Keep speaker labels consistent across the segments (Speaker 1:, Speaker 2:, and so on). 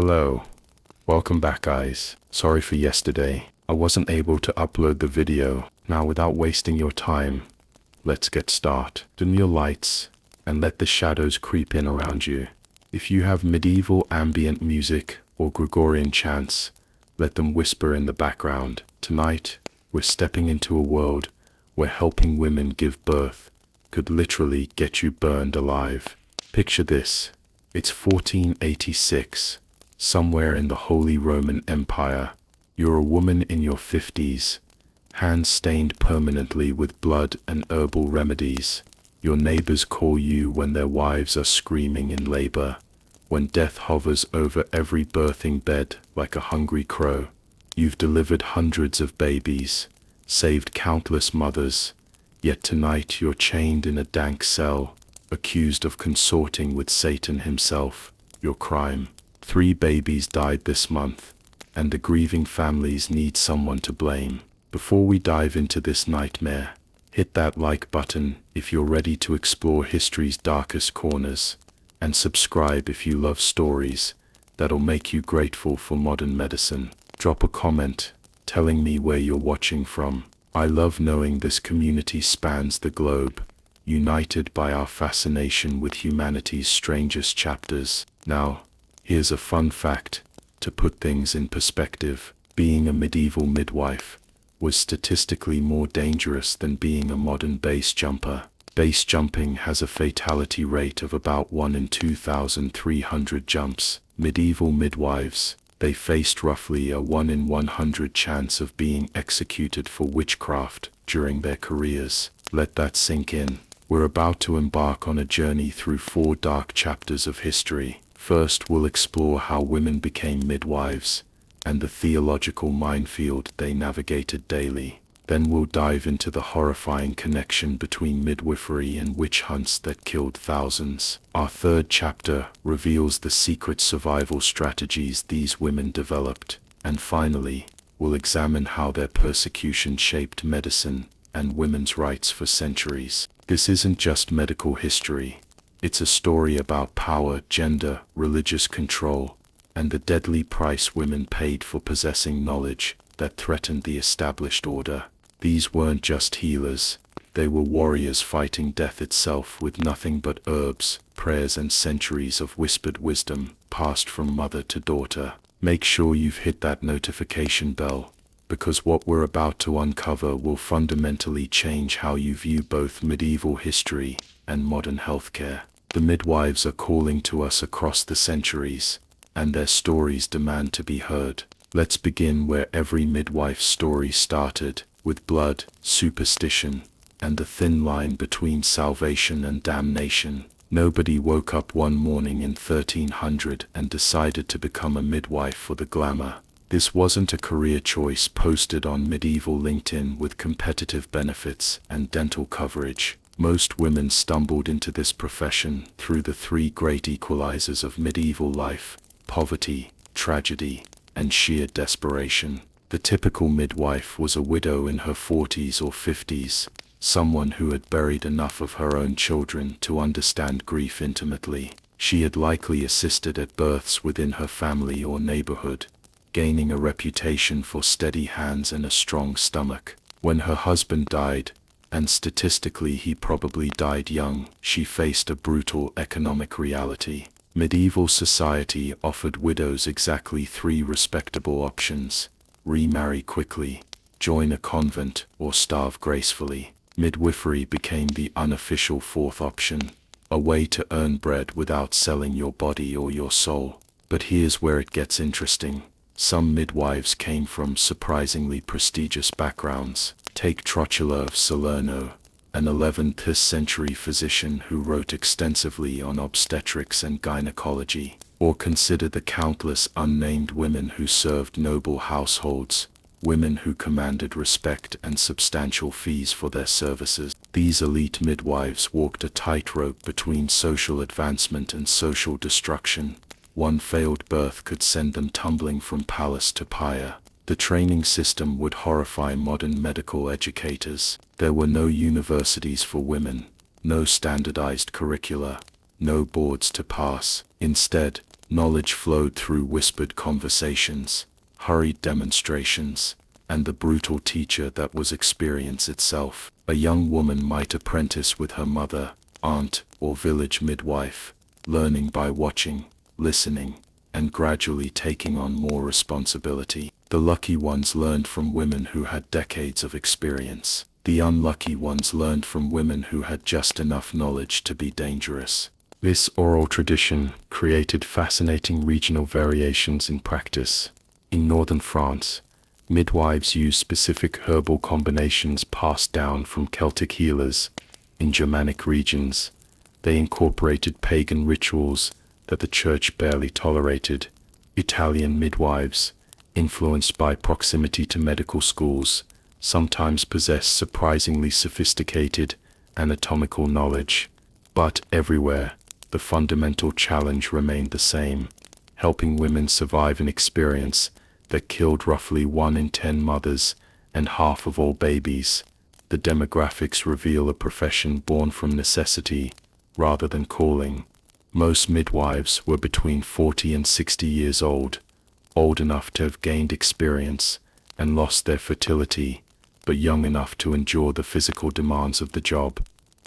Speaker 1: Hello. Welcome back, guys. Sorry for yesterday. I wasn't able to upload the video. Now, without wasting your time, let's get started. Dim your lights and let the shadows creep in around you. If you have medieval ambient music or Gregorian chants, let them whisper in the background. Tonight, we're stepping into a world where helping women give birth could literally get you burned alive. Picture this. It's 1486. Somewhere in the Holy Roman Empire, you're a woman in your 50s, hands stained permanently with blood and herbal remedies. Your neighbors call you when their wives are screaming in labor, when death hovers over every birthing bed like a hungry crow. You've delivered hundreds of babies, saved countless mothers, yet tonight you're chained in a dank cell, accused of consorting with Satan himself. Your crime: 3 babies died this month, and the grieving families need someone to blame. Before we dive into this nightmare, hit that like button if you're ready to explore history's darkest corners, and subscribe if you love stories that'll make you grateful for modern medicine. Drop a comment telling me where you're watching from. I love knowing this community spans the globe, united by our fascination with humanity's strangest chapters. Now, here's a fun fact to put things in perspective. Being a medieval midwife was statistically more dangerous than being a modern base jumper. Base jumping has a fatality rate of about 1 in 2,300 jumps. Medieval midwives, they faced roughly a 1 in 100 chance of being executed for witchcraft during their careers. Let that sink in. We're about to embark on a journey through 4 dark chapters of history. First, we'll explore how women became midwives and the theological minefield they navigated daily. Then we'll dive into the horrifying connection between midwifery and witch hunts that killed thousands. Our third chapter reveals the secret survival strategies these women developed. And finally, we'll examine how their persecution shaped medicine and women's rights for centuries. This isn't just medical history. It's a story about power, gender, religious control, and the deadly price women paid for possessing knowledge that threatened the established order. These weren't just healers. They were warriors fighting death itself with nothing but herbs, prayers, and centuries of whispered wisdom passed from mother to daughter. Make sure you've hit that notification bell, because what we're about to uncover will fundamentally change how you view both medieval history and modern healthcare. The midwives are calling to us across the centuries, and their stories demand to be heard. Let's begin where every midwife's story started, with blood, superstition, and the thin line between salvation and damnation. Nobody woke up one morning in 1300 and decided to become a midwife for the glamour. This wasn't a career choice posted on medieval LinkedIn with competitive benefits and dental coverage. Most women stumbled into this profession through the 3 great equalizers of medieval life: poverty, tragedy, and sheer desperation. The typical midwife was a widow in her 40s or 50s, someone who had buried enough of her own children to understand grief intimately. She had likely assisted at births within her family or neighborhood, gaining a reputation for steady hands and a strong stomach. When her husband died, and statistically he probably died young, she faced a brutal economic reality. Medieval society offered widows exactly 3 respectable options: remarry quickly, join a convent, or starve gracefully. Midwifery became the unofficial 4th option, a way to earn bread without selling your body or your soul. But here's where it gets interesting. Some midwives came from surprisingly prestigious backgrounds. Take Trotula of Salerno, an 11th century physician who wrote extensively on obstetrics and gynecology. Or consider the countless unnamed women who served noble households, women who commanded respect and substantial fees for their services. These elite midwives walked a tightrope between social advancement and social destruction. One failed birth could send them tumbling from palace to pyre. The training system would horrify modern medical educators. There were no universities for women, no standardized curricula, no boards to pass. Instead, Knowledge flowed through whispered conversations, hurried demonstrations, and the brutal teacher that was experience itself. A young woman might apprentice with her mother, aunt, or village midwife, learning by watching, listening, and gradually taking on more responsibility. The lucky ones learned from women who had decades of experience. The unlucky ones learned from women who had just enough knowledge to be dangerous. This oral tradition created fascinating regional variations in practice. In northern France, midwives used specific herbal combinations passed down from Celtic healers. In Germanic regions, they incorporated pagan rituals that the church barely tolerated. Italian midwives, influenced by proximity to medical schools, sometimes possessed surprisingly sophisticated anatomical knowledge. But everywhere, the fundamental challenge remained the same: helping women survive an experience that killed roughly 1 in 10 mothers and half of all babies. The demographics reveal a profession born from necessity rather than calling. Most midwives were between 40 and 60 years old enough to have gained experience and lost their fertility, but young enough to endure the physical demands of the job.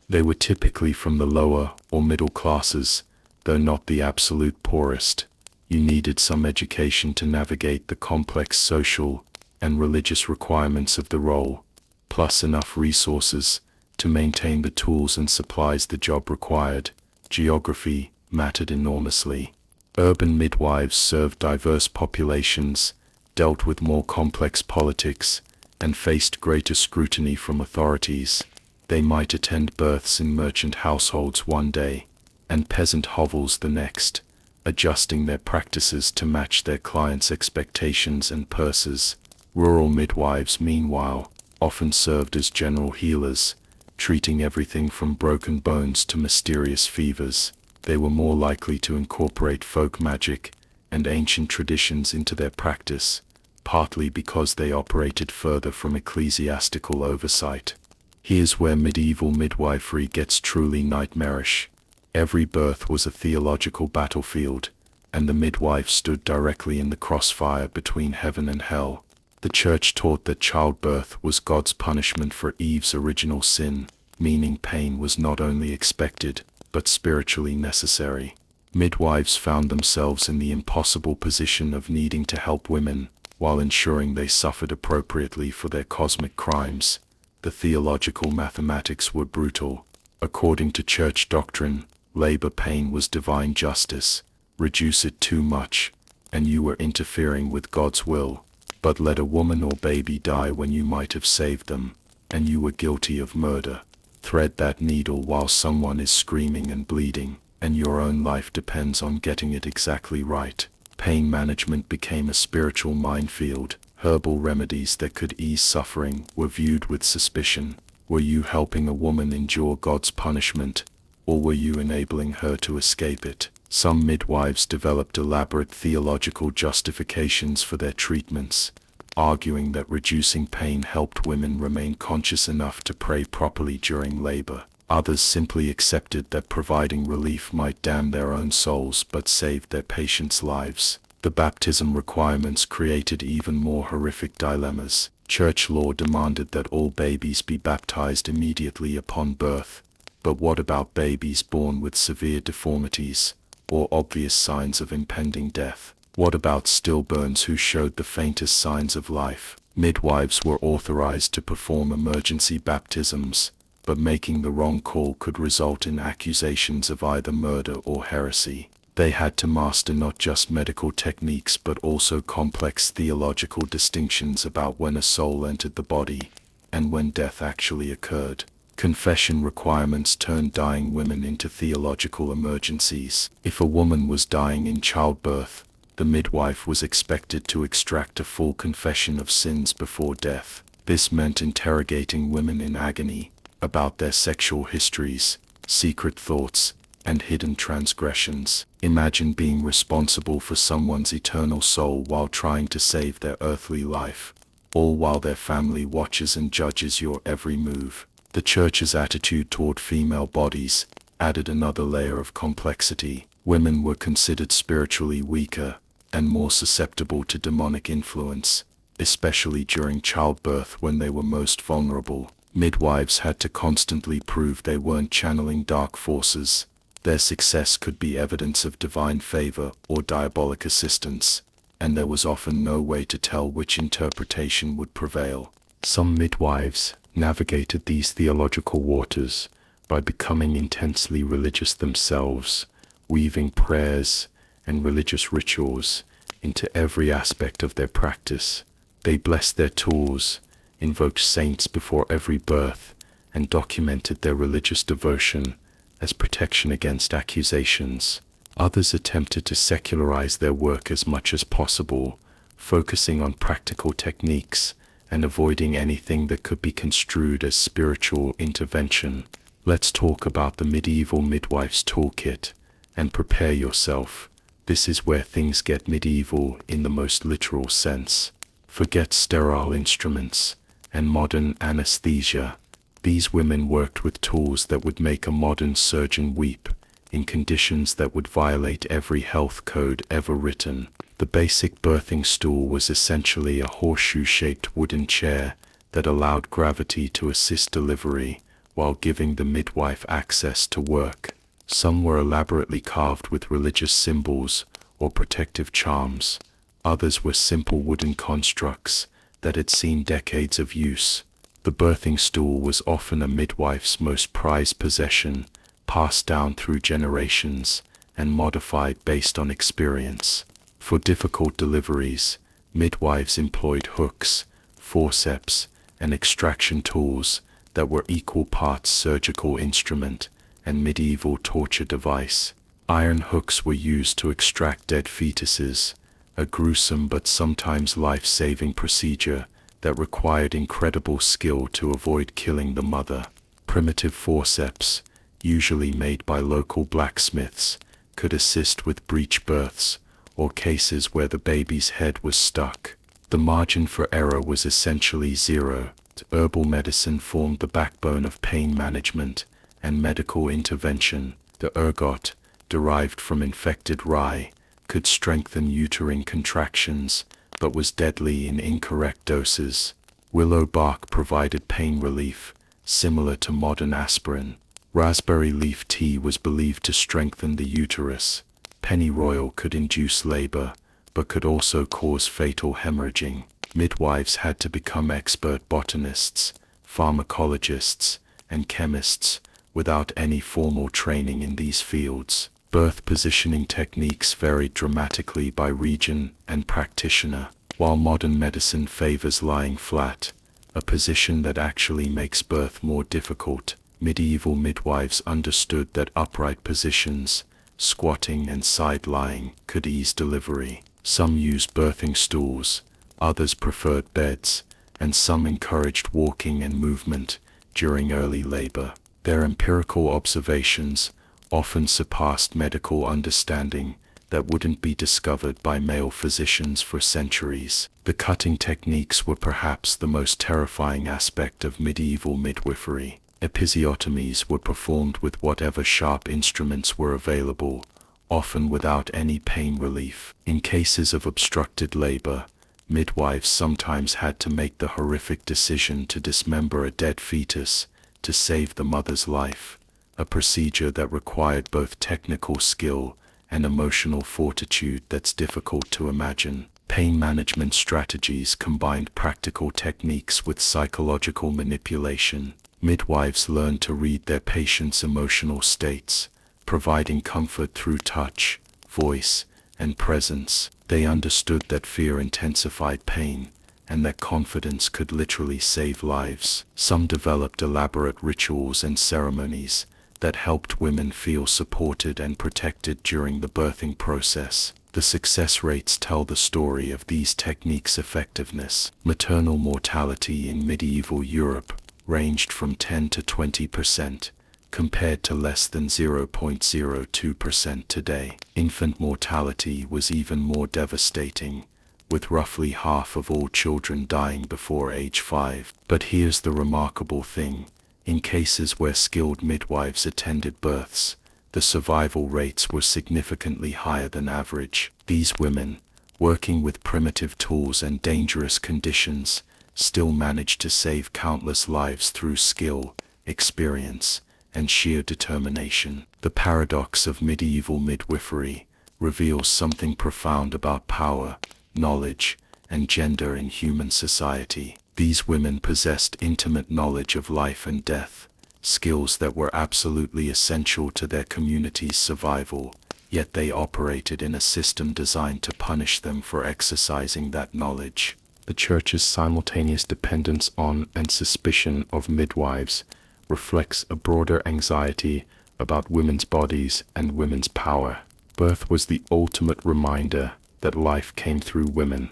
Speaker 1: They were typically from the lower or middle classes, though not the absolute poorest. You needed some education to navigate the complex social and religious requirements of the role, plus enough resources to maintain the tools and supplies the job required. Geography mattered enormously. Urban midwives served diverse populations, dealt with more complex politics, and faced greater scrutiny from authorities. They might attend births in merchant households one day, and peasant hovels the next, adjusting their practices to match their clients' expectations and purses. Rural midwives, meanwhile, often served as general healers, treating everything from broken bones to mysterious fevers. They were more likely to incorporate folk magic and ancient traditions into their practice, partly because they operated further from ecclesiastical oversight. Here's where medieval midwifery gets truly nightmarish. Every birth was a theological battlefield, and the midwife stood directly in the crossfire between heaven and hell. The church taught that childbirth was God's punishment for Eve's original sin, meaning pain was not only expected, but spiritually necessary. Midwives found themselves in the impossible position of needing to help women, while ensuring they suffered appropriately for their cosmic crimes. The theological mathematics were brutal. According to church doctrine, labor pain was divine justice. Reduce it too much, and you were interfering with God's will. But let a woman or baby die when you might have saved them, and you were guilty of murder. Thread that needle while someone is screaming and bleeding, and your own life depends on getting it exactly right. Pain management became a spiritual minefield. Herbal remedies that could ease suffering were viewed with suspicion. Were you helping a woman endure God's punishment, or were you enabling her to escape it? Some midwives developed elaborate theological justifications for their treatments, arguing that reducing pain helped women remain conscious enough to pray properly during labor. Others simply accepted that providing relief might damn their own souls but saved their patients' lives. The baptism requirements created even more horrific dilemmas. Church law demanded that all babies be baptized immediately upon birth. But what about babies born with severe deformities, or obvious signs of impending death? What about stillborns who showed the faintest signs of life? Midwives were authorized to perform emergency baptisms, but making the wrong call could result in accusations of either murder or heresy. They had to master not just medical techniques but also complex theological distinctions about when a soul entered the body, and when death actually occurred. Confession requirements turned dying women into theological emergencies. If a woman was dying in childbirth, the midwife was expected to extract a full confession of sins before death. This meant interrogating women in agony about their sexual histories, secret thoughts, and hidden transgressions. Imagine being responsible for someone's eternal soul while trying to save their earthly life, all while their family watches and judges your every move. The church's attitude toward female bodies added another layer of complexity. Women were considered spiritually weaker and more susceptible to demonic influence, especially during childbirth when they were most vulnerable. Midwives had to constantly prove they weren't channeling dark forces. Their success could be evidence of divine favor or diabolic assistance, and there was often no way to tell which interpretation would prevail. Some midwives navigated these theological waters by becoming intensely religious themselves, weaving prayers and religious rituals into every aspect of their practice. They blessed their tools, invoked saints before every birth, and documented their religious devotion as protection against accusations. Others attempted to secularize their work as much as possible, focusing on practical techniques and avoiding anything that could be construed as spiritual intervention. Let's talk about the medieval midwife's toolkit, and prepare yourself. This is where things get medieval in the most literal sense. Forget sterile instruments and modern anesthesia. These women worked with tools that would make a modern surgeon weep, in conditions that would violate every health code ever written. The basic birthing stool was essentially a horseshoe-shaped wooden chair that allowed gravity to assist delivery while giving the midwife access to work. Some were elaborately carved with religious symbols or protective charms. Others were simple wooden constructs that had seen decades of use. The birthing stool was often a midwife's most prized possession, passed down through generations and modified based on experience. For difficult deliveries, midwives employed hooks, forceps, and extraction tools that were equal parts surgical instrument and medieval torture device. Iron hooks were used to extract dead fetuses, a gruesome but sometimes life-saving procedure that required incredible skill to avoid killing the mother. Primitive forceps, usually made by local blacksmiths, could assist with breech births or cases where the baby's head was stuck. The margin for error was essentially zero. Herbal medicine formed the backbone of pain management and medical intervention. The ergot, derived from infected rye, could strengthen uterine contractions, but was deadly in incorrect doses. Willow bark provided pain relief, similar to modern aspirin. Raspberry leaf tea was believed to strengthen the uterus. Pennyroyal could induce labor, but could also cause fatal hemorrhaging. Midwives had to become expert botanists, pharmacologists, and chemists without any formal training in these fields. Birth positioning techniques varied dramatically by region and practitioner. While modern medicine favors lying flat, a position that actually makes birth more difficult, medieval midwives understood that upright positions, squatting and side-lying, could ease delivery. Some used birthing stools, others preferred beds, and some encouraged walking and movement during early labor. Their empirical observations often surpassed medical understanding that wouldn't be discovered by male physicians for centuries. The cutting techniques were perhaps the most terrifying aspect of medieval midwifery. Episiotomies were performed with whatever sharp instruments were available, often without any pain relief. In cases of obstructed labor, midwives sometimes had to make the horrific decision to dismember a dead fetus to save the mother's life, a procedure that required both technical skill and emotional fortitude that's difficult to imagine. Pain management strategies combined practical techniques with psychological manipulation. Midwives learned to read their patients' emotional states, providing comfort through touch, voice, and presence. They understood that fear intensified pain, and that confidence could literally save lives. Some developed elaborate rituals and ceremonies that helped women feel supported and protected during the birthing process. The success rates tell the story of these techniques' effectiveness. Maternal mortality in medieval Europe ranged from 10 to 20%, compared to less than 0.02% today. Infant mortality was even more devastating, with roughly half of all children dying before age 5. But here's the remarkable thing. In cases where skilled midwives attended births, the survival rates were significantly higher than average. These women, working with primitive tools and dangerous conditions, still managed to save countless lives through skill, experience, and sheer determination. The paradox of medieval midwifery reveals something profound about power, knowledge, and gender in human society. These women possessed intimate knowledge of life and death, skills that were absolutely essential to their community's survival, yet they operated in a system designed to punish them for exercising that knowledge. The Church's simultaneous dependence on and suspicion of midwives reflects a broader anxiety about women's bodies and women's power. Birth was the ultimate reminder that life came through women,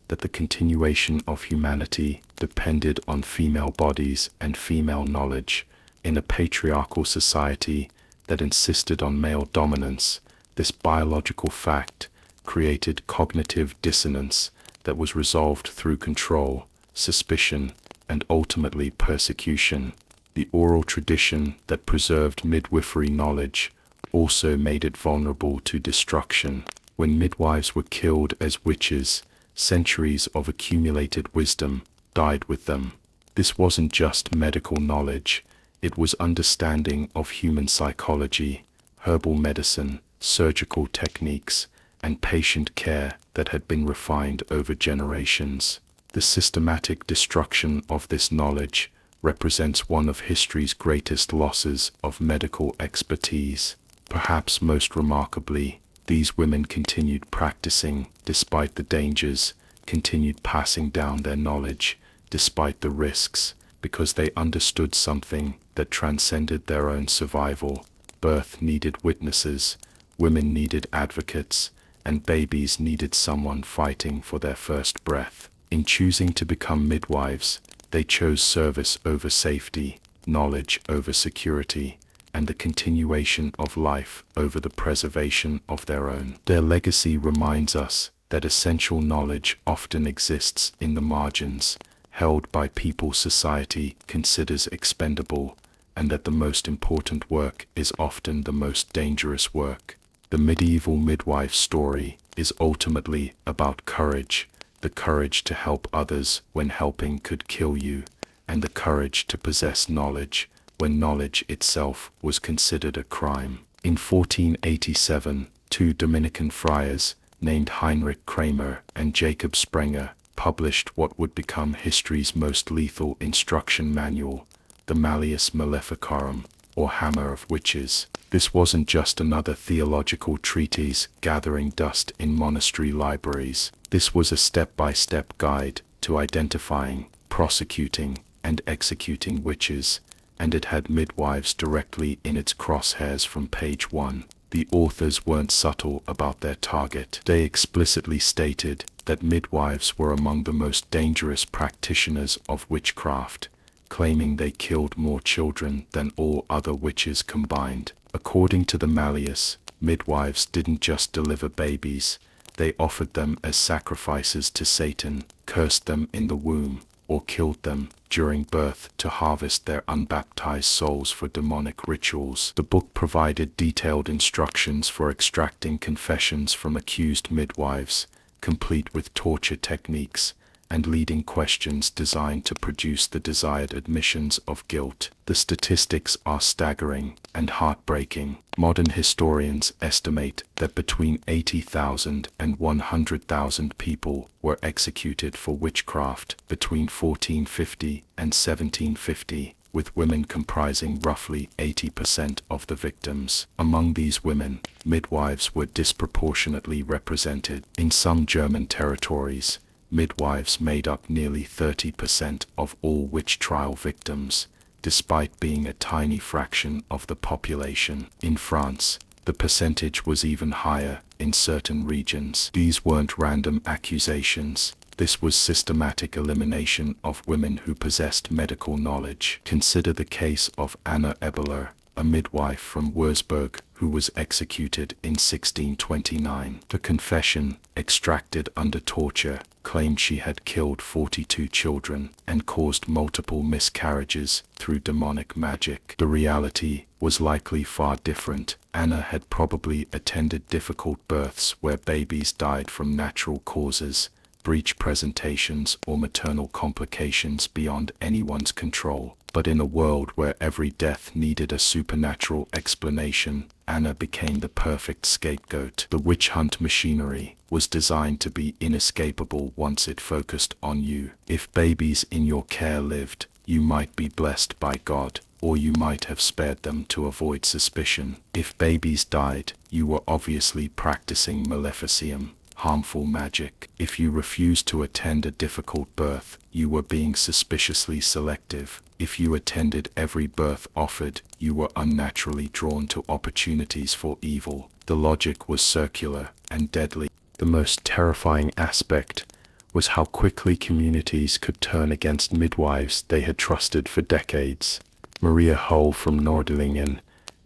Speaker 1: that the continuation of humanity depended on female bodies and female knowledge. In a patriarchal society that insisted on male dominance, this biological fact created cognitive dissonance that was resolved through control, suspicion, and ultimately persecution. The oral tradition that preserved midwifery knowledge also made it vulnerable to destruction. When midwives were killed as witches, centuries of accumulated wisdom died with them. This wasn't just medical knowledge, it was understanding of human psychology, herbal medicine, surgical techniques, and patient care that had been refined over generations. The systematic destruction of this knowledge represents one of history's greatest losses of medical expertise. Perhaps most remarkably, these women continued practicing despite the dangers, continued passing down their knowledge despite the risks, because they understood something that transcended their own survival. Birth needed witnesses, women needed advocates, and babies needed someone fighting for their first breath. In choosing to become midwives, they chose service over safety, knowledge over security, and the continuation of life over the preservation of their own. Their legacy reminds us that essential knowledge often exists in the margins, held by people society considers expendable, and that the most important work is often the most dangerous work. The medieval midwife story is ultimately about courage, the courage to help others when helping could kill you, and the courage to possess knowledge when knowledge itself was considered a crime. In 1487, two Dominican friars, named Heinrich Kramer and Jacob Sprenger, published what would become history's most lethal instruction manual, the Malleus Maleficarum, or Hammer of Witches. This wasn't just another theological treatise gathering dust in monastery libraries. This was a step-by-step guide to identifying, prosecuting, and executing witches, and it had midwives directly in its crosshairs from page 1. The authors weren't subtle about their target. They explicitly stated that midwives were among the most dangerous practitioners of witchcraft, claiming they killed more children than all other witches combined. According to the Malleus, midwives didn't just deliver babies, they offered them as sacrifices to Satan, cursed them in the womb, or killed them during birth to harvest their unbaptized souls for demonic rituals. The book provided detailed instructions for extracting confessions from accused midwives, complete with torture techniques and leading questions designed to produce the desired admissions of guilt. The statistics are staggering and heartbreaking. Modern historians estimate that between 80,000 and 100,000 people were executed for witchcraft between 1450 and 1750, with women comprising roughly 80% of the victims. Among these women, midwives were disproportionately represented. In some German territories, midwives made up nearly 30% of all witch trial victims, despite being a tiny fraction of the population. In France, the percentage was even higher in certain regions. These weren't random accusations. This was systematic elimination of women who possessed medical knowledge. Consider the case of Anna Ebeler, a midwife from Würzburg who was executed in 1629. The confession, extracted under torture, claimed she had killed 42 children and caused multiple miscarriages through demonic magic. The reality was likely far different. Anna had probably attended difficult births where babies died from natural causes, breech presentations, or maternal complications beyond anyone's control. But in a world where every death needed a supernatural explanation, Anna became the perfect scapegoat. The witch hunt machinery was designed to be inescapable once it focused on you. If babies in your care lived, you might be blessed by God, or you might have spared them to avoid suspicion. If babies died, you were obviously practicing maleficium, harmful magic. If you refused to attend a difficult birth, you were being suspiciously selective. If you attended every birth offered, you were unnaturally drawn to opportunities for evil. The logic was circular and deadly. The most terrifying aspect was how quickly communities could turn against midwives they had trusted for decades. Maria Hull from Nordlingen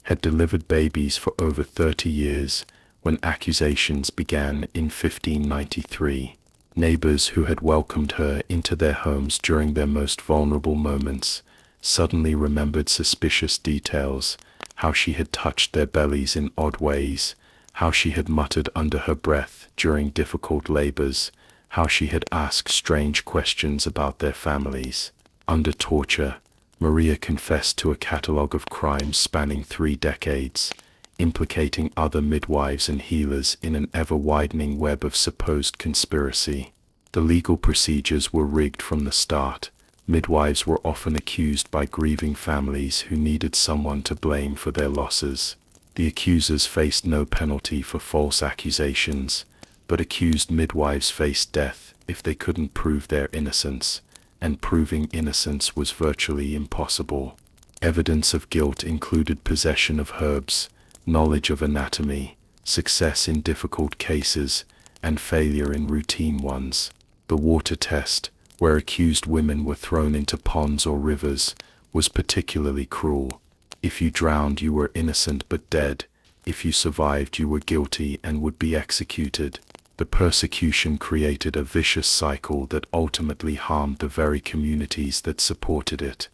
Speaker 1: had delivered babies for over 30 years when accusations began in 1593. Neighbors who had welcomed her into their homes during their most vulnerable moments suddenly remembered suspicious details, how she had touched their bellies in odd ways, how she had muttered under her breath during difficult labors, how she had asked strange questions about their families. Under torture, Maria confessed to a catalogue of crimes spanning 3 decades, implicating other midwives and healers in an ever-widening web of supposed conspiracy. The legal procedures were rigged from the start. Midwives were often accused by grieving families who needed someone to blame for their losses. The accusers faced no penalty for false accusations, but accused midwives faced death if they couldn't prove their innocence, and proving innocence was virtually impossible. Evidence of guilt included possession of herbs, knowledge of anatomy, success in difficult cases, and failure in routine ones. The water test, where accused women were thrown into ponds or rivers, was particularly cruel. If you drowned, you were innocent but dead. If you survived, you were guilty and would be executed. The persecution created a vicious cycle that ultimately harmed the very communities that supported it.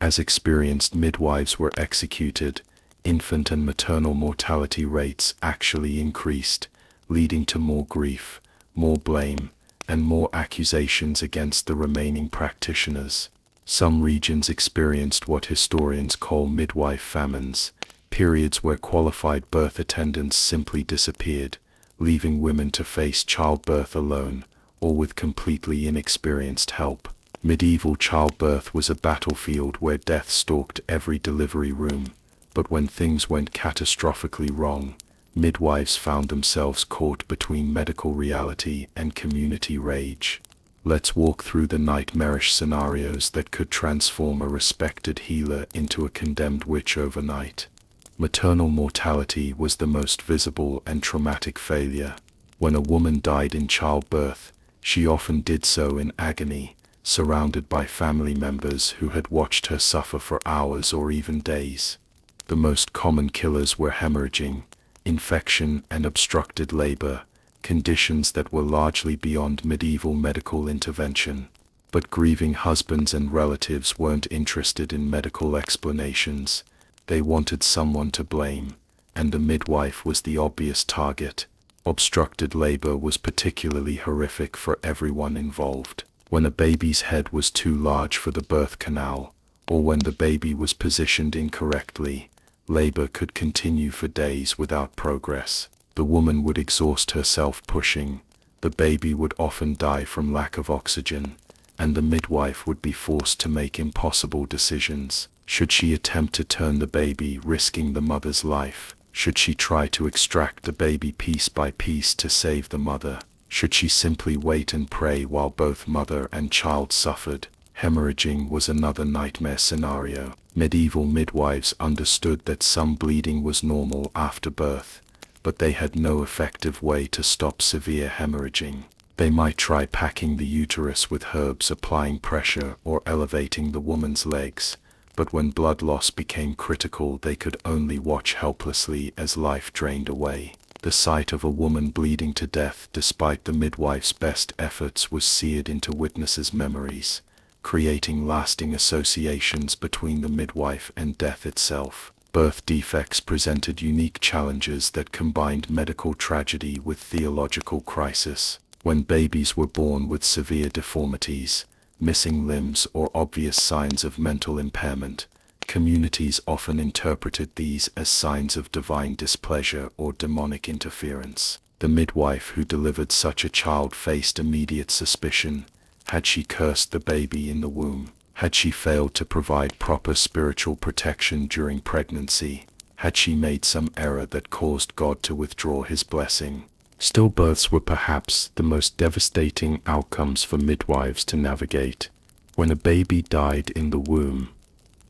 Speaker 1: As experienced midwives were executed, infant and maternal mortality rates actually increased, leading to more grief, more blame, and more accusations against the remaining practitioners. Some regions experienced what historians call midwife famines, periods where qualified birth attendants simply disappeared, leaving women to face childbirth alone or with completely inexperienced help. Medieval childbirth was a battlefield where death stalked every delivery room. But when things went catastrophically wrong, midwives found themselves caught between medical reality and community rage. Let's walk through the nightmarish scenarios that could transform a respected healer into a condemned witch overnight. Maternal mortality was the most visible and traumatic failure. When a woman died in childbirth, she often did so in agony, surrounded by family members who had watched her suffer for hours or even days. The most common killers were hemorrhaging, infection, and obstructed labor, conditions that were largely beyond medieval medical intervention. But grieving husbands and relatives weren't interested in medical explanations. They wanted someone to blame, and the midwife was the obvious target. Obstructed labor was particularly horrific for everyone involved. When a baby's head was too large for the birth canal, or when the baby was positioned incorrectly, labor could continue for days without progress. The woman would exhaust herself pushing, the baby would often die from lack of oxygen, and the midwife would be forced to make impossible decisions. Should she attempt to turn the baby, risking the mother's life? Should she try to extract the baby piece by piece to save the mother? Should she simply wait and pray while both mother and child suffered? Hemorrhaging was another nightmare scenario. Medieval midwives understood that some bleeding was normal after birth, but they had no effective way to stop severe hemorrhaging. They might try packing the uterus with herbs, applying pressure, or elevating the woman's legs, but when blood loss became critical, they could only watch helplessly as life drained away. The sight of a woman bleeding to death despite the midwife's best efforts was seared into witnesses' memories, creating lasting associations between the midwife and death itself. Birth defects presented unique challenges that combined medical tragedy with theological crisis. When babies were born with severe deformities, missing limbs, or obvious signs of mental impairment, communities often interpreted these as signs of divine displeasure or demonic interference. The midwife who delivered such a child faced immediate suspicion. Had she cursed the baby in the womb? Had she failed to provide proper spiritual protection during pregnancy? Had she made some error that caused God to withdraw his blessing? Stillbirths were perhaps the most devastating outcomes for midwives to navigate. When a baby died in the womb,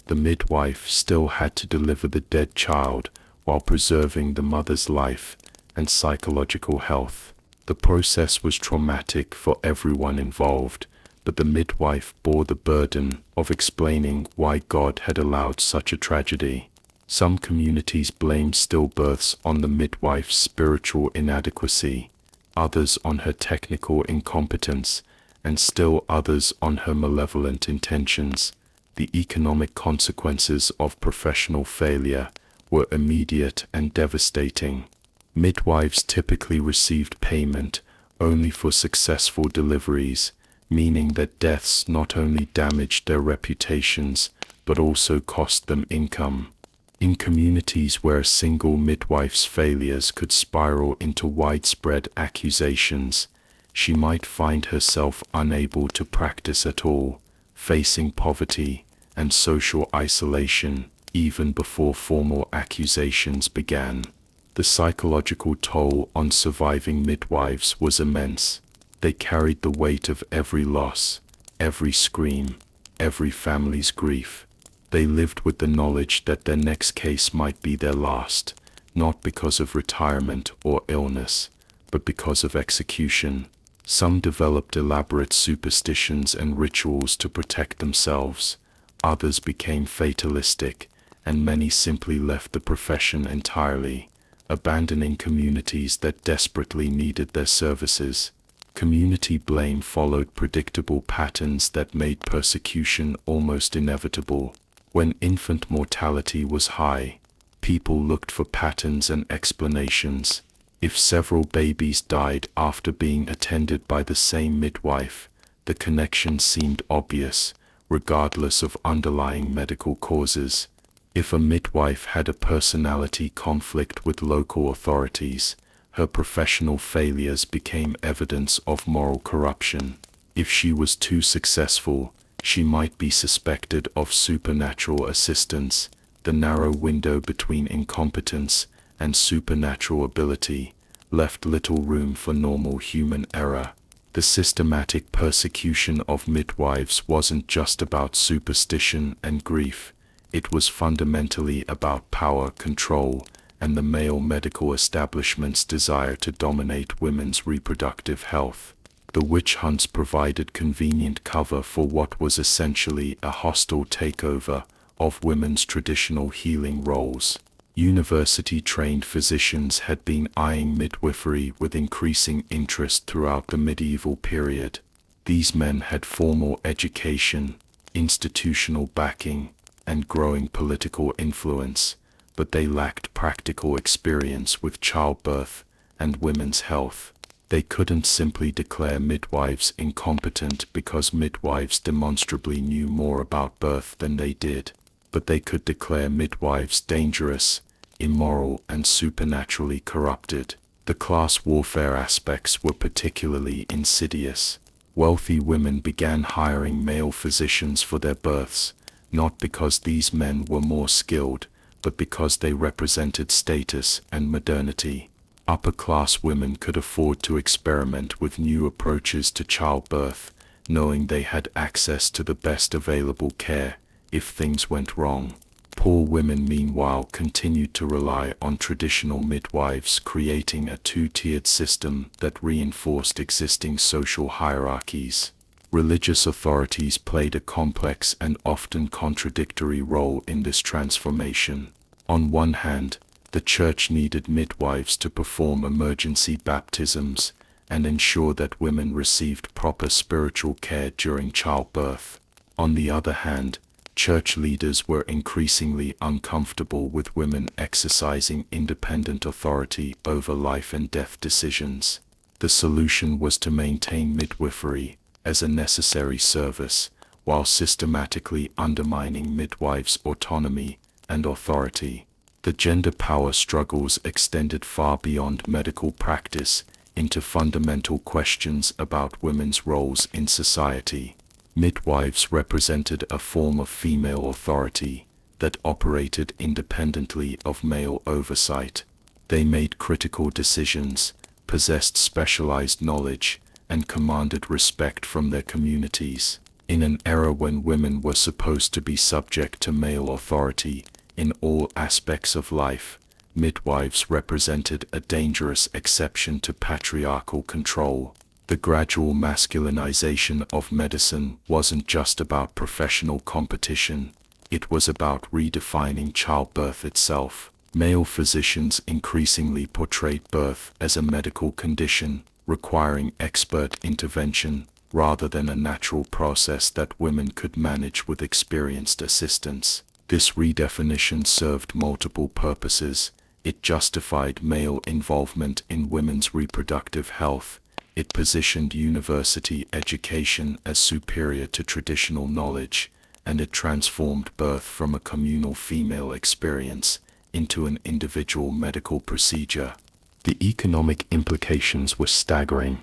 Speaker 1: the midwife still had to deliver the dead child while preserving the mother's life and psychological health. The process was traumatic for everyone involved, but the midwife bore the burden of explaining why God had allowed such a tragedy. Some communities blamed stillbirths on the midwife's spiritual inadequacy, others on her technical incompetence, and still others on her malevolent intentions. The economic consequences of professional failure were immediate and devastating. Midwives typically received payment only for successful deliveries, meaning that deaths not only damaged their reputations but also cost them income. In communities where a single midwife's failures could spiral into widespread accusations, she might find herself unable to practice at all, facing poverty and social isolation even before formal accusations began. The psychological toll on surviving midwives was immense. They carried the weight of every loss, every scream, every family's grief. They lived with the knowledge that their next case might be their last, not because of retirement or illness, but because of execution. Some developed elaborate superstitions and rituals to protect themselves. Others became fatalistic, and many simply left the profession entirely, abandoning communities that desperately needed their services. Community blame followed predictable patterns that made persecution almost inevitable. When infant mortality was high, people looked for patterns and explanations. If several babies died after being attended by the same midwife, the connection seemed obvious, regardless of underlying medical causes. If a midwife had a personality conflict with local authorities, her professional failures became evidence of moral corruption. If she was too successful, she might be suspected of supernatural assistance. The narrow window between incompetence and supernatural ability left little room for normal human error. The systematic persecution of midwives wasn't just about superstition and grief. It was fundamentally about power, control, and the male medical establishment's desire to dominate women's reproductive health. The witch hunts provided convenient cover for what was essentially a hostile takeover of women's traditional healing roles. University-trained physicians had been eyeing midwifery with increasing interest throughout the medieval period. These men had formal education, institutional backing, and growing political influence, but they lacked practical experience with childbirth and women's health. They couldn't simply declare midwives incompetent because midwives demonstrably knew more about birth than they did, but they could declare midwives dangerous, immoral, and supernaturally corrupted. The class warfare aspects were particularly insidious. Wealthy women began hiring male physicians for their births, not because these men were more skilled, but because they represented status and modernity. Upper-class women could afford to experiment with new approaches to childbirth, knowing they had access to the best available care if things went wrong. Poor women, meanwhile, continued to rely on traditional midwives, creating a two-tiered system that reinforced existing social hierarchies. Religious authorities played a complex and often contradictory role in this transformation. On one hand, the church needed midwives to perform emergency baptisms and ensure that women received proper spiritual care during childbirth. On the other hand, Church leaders were increasingly uncomfortable with women exercising independent authority over life and death decisions. The solution was to maintain midwifery as a necessary service, while systematically undermining midwives' autonomy and authority. The gender power struggles extended far beyond medical practice into fundamental questions about women's roles in society. Midwives represented a form of female authority that operated independently of male oversight. They made critical decisions, possessed specialized knowledge, and commanded respect from their communities. In an era when women were supposed to be subject to male authority in all aspects of life, midwives represented a dangerous exception to patriarchal control. The gradual masculinization of medicine wasn't just about professional competition, it was about redefining childbirth itself. Male physicians increasingly portrayed birth as a medical condition, requiring expert intervention, rather than a natural process that women could manage with experienced assistance. This redefinition served multiple purposes. It justified male involvement in women's reproductive health. It positioned university education as superior to traditional knowledge, and it transformed birth from a communal female experience into an individual medical procedure. The economic implications were staggering.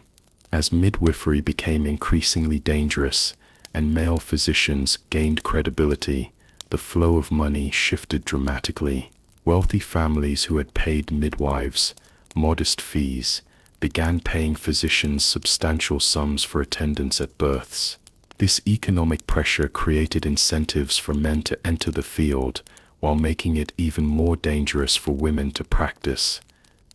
Speaker 1: As midwifery became increasingly dangerous and male physicians gained credibility, the flow of money shifted dramatically. Wealthy families who had paid midwives modest fees began paying physicians substantial sums for attendance at births. This economic pressure created incentives for men to enter the field, while making it even more dangerous for women to practice.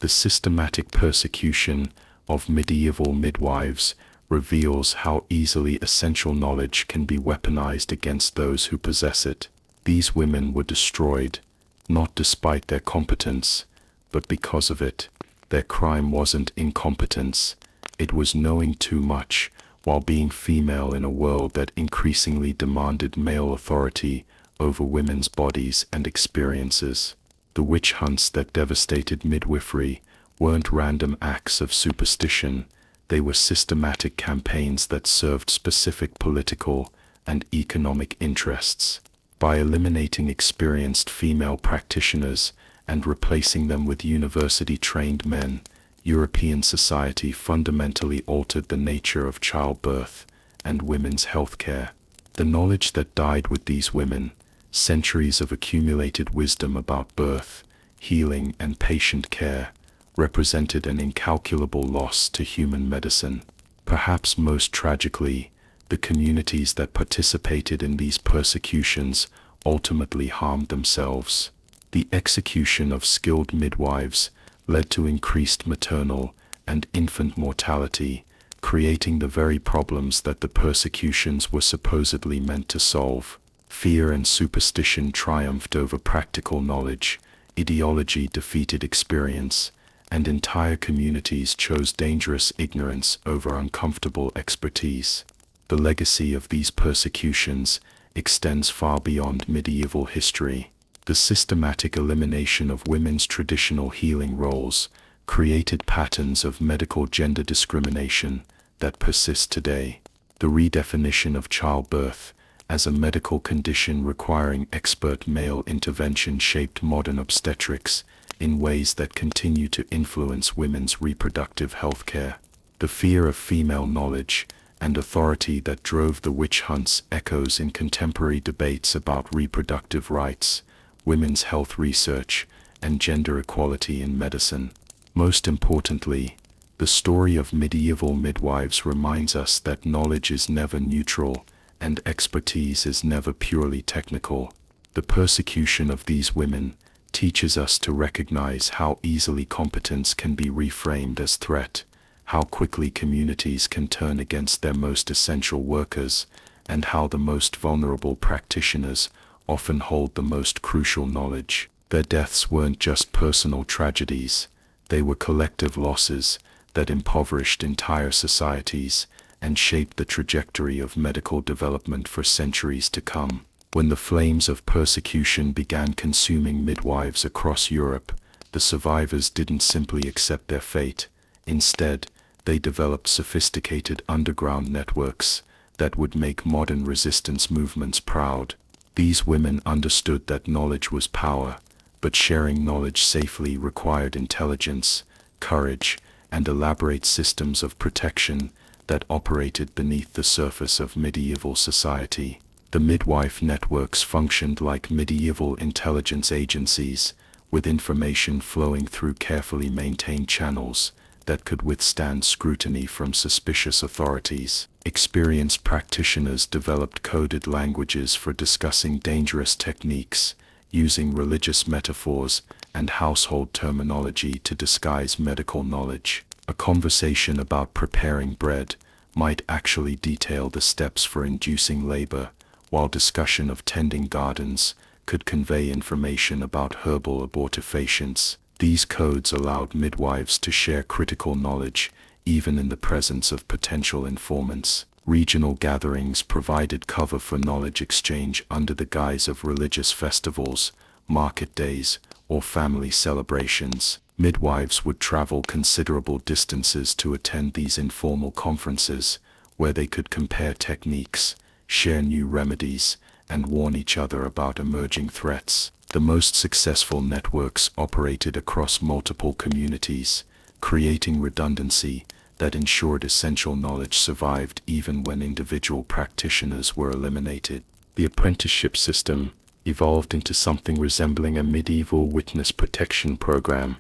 Speaker 1: The systematic persecution of medieval midwives reveals how easily essential knowledge can be weaponized against those who possess it. These women were destroyed, not despite their competence, but because of it. Their crime wasn't incompetence, it was knowing too much, while being female in a world that increasingly demanded male authority over women's bodies and experiences. The witch hunts that devastated midwifery weren't random acts of superstition, they were systematic campaigns that served specific political and economic interests. By eliminating experienced female practitioners and replacing them with university-trained men, European society fundamentally altered the nature of childbirth and women's healthcare. The knowledge that died with these women, centuries of accumulated wisdom about birth, healing, and patient care, represented an incalculable loss to human medicine. Perhaps most tragically, the communities that participated in these persecutions ultimately harmed themselves. The execution of skilled midwives led to increased maternal and infant mortality, creating the very problems that the persecutions were supposedly meant to solve. Fear and superstition triumphed over practical knowledge, ideology defeated experience, and entire communities chose dangerous ignorance over uncomfortable expertise. The legacy of these persecutions extends far beyond medieval history. The systematic elimination of women's traditional healing roles created patterns of medical gender discrimination that persist today. The redefinition of childbirth as a medical condition requiring expert male intervention shaped modern obstetrics in ways that continue to influence women's reproductive health care. The fear of female knowledge and authority that drove the witch hunts echoes in contemporary debates about reproductive rights, women's health research, and gender equality in medicine. Most importantly, the story of medieval midwives reminds us that knowledge is never neutral and expertise is never purely technical. The persecution of these women teaches us to recognize how easily competence can be reframed as threat, how quickly communities can turn against their most essential workers, and how the most vulnerable practitioners often hold the most crucial knowledge. Their deaths weren't just personal tragedies, they were collective losses that impoverished entire societies and shaped the trajectory of medical development for centuries to come. When the flames of persecution began consuming midwives across Europe, the survivors didn't simply accept their fate. Instead, they developed sophisticated underground networks that would make modern resistance movements proud. These women understood that knowledge was power, but sharing knowledge safely required intelligence, courage, and elaborate systems of protection that operated beneath the surface of medieval society. The midwife networks functioned like medieval intelligence agencies, with information flowing through carefully maintained channels that could withstand scrutiny from suspicious authorities. Experienced practitioners developed coded languages for discussing dangerous techniques, using religious metaphors and household terminology to disguise medical knowledge. A conversation about preparing bread might actually detail the steps for inducing labor, while discussion of tending gardens could convey information about herbal abortifacients. These codes allowed midwives to share critical knowledge, even in the presence of potential informants. Regional gatherings provided cover for knowledge exchange under the guise of religious festivals, market days, or family celebrations. Midwives would travel considerable distances to attend these informal conferences, where they could compare techniques, share new remedies, and warn each other about emerging threats. The most successful networks operated across multiple communities, creating redundancy that ensured essential knowledge survived even when individual practitioners were eliminated. The apprenticeship system evolved into something resembling a medieval witness protection program.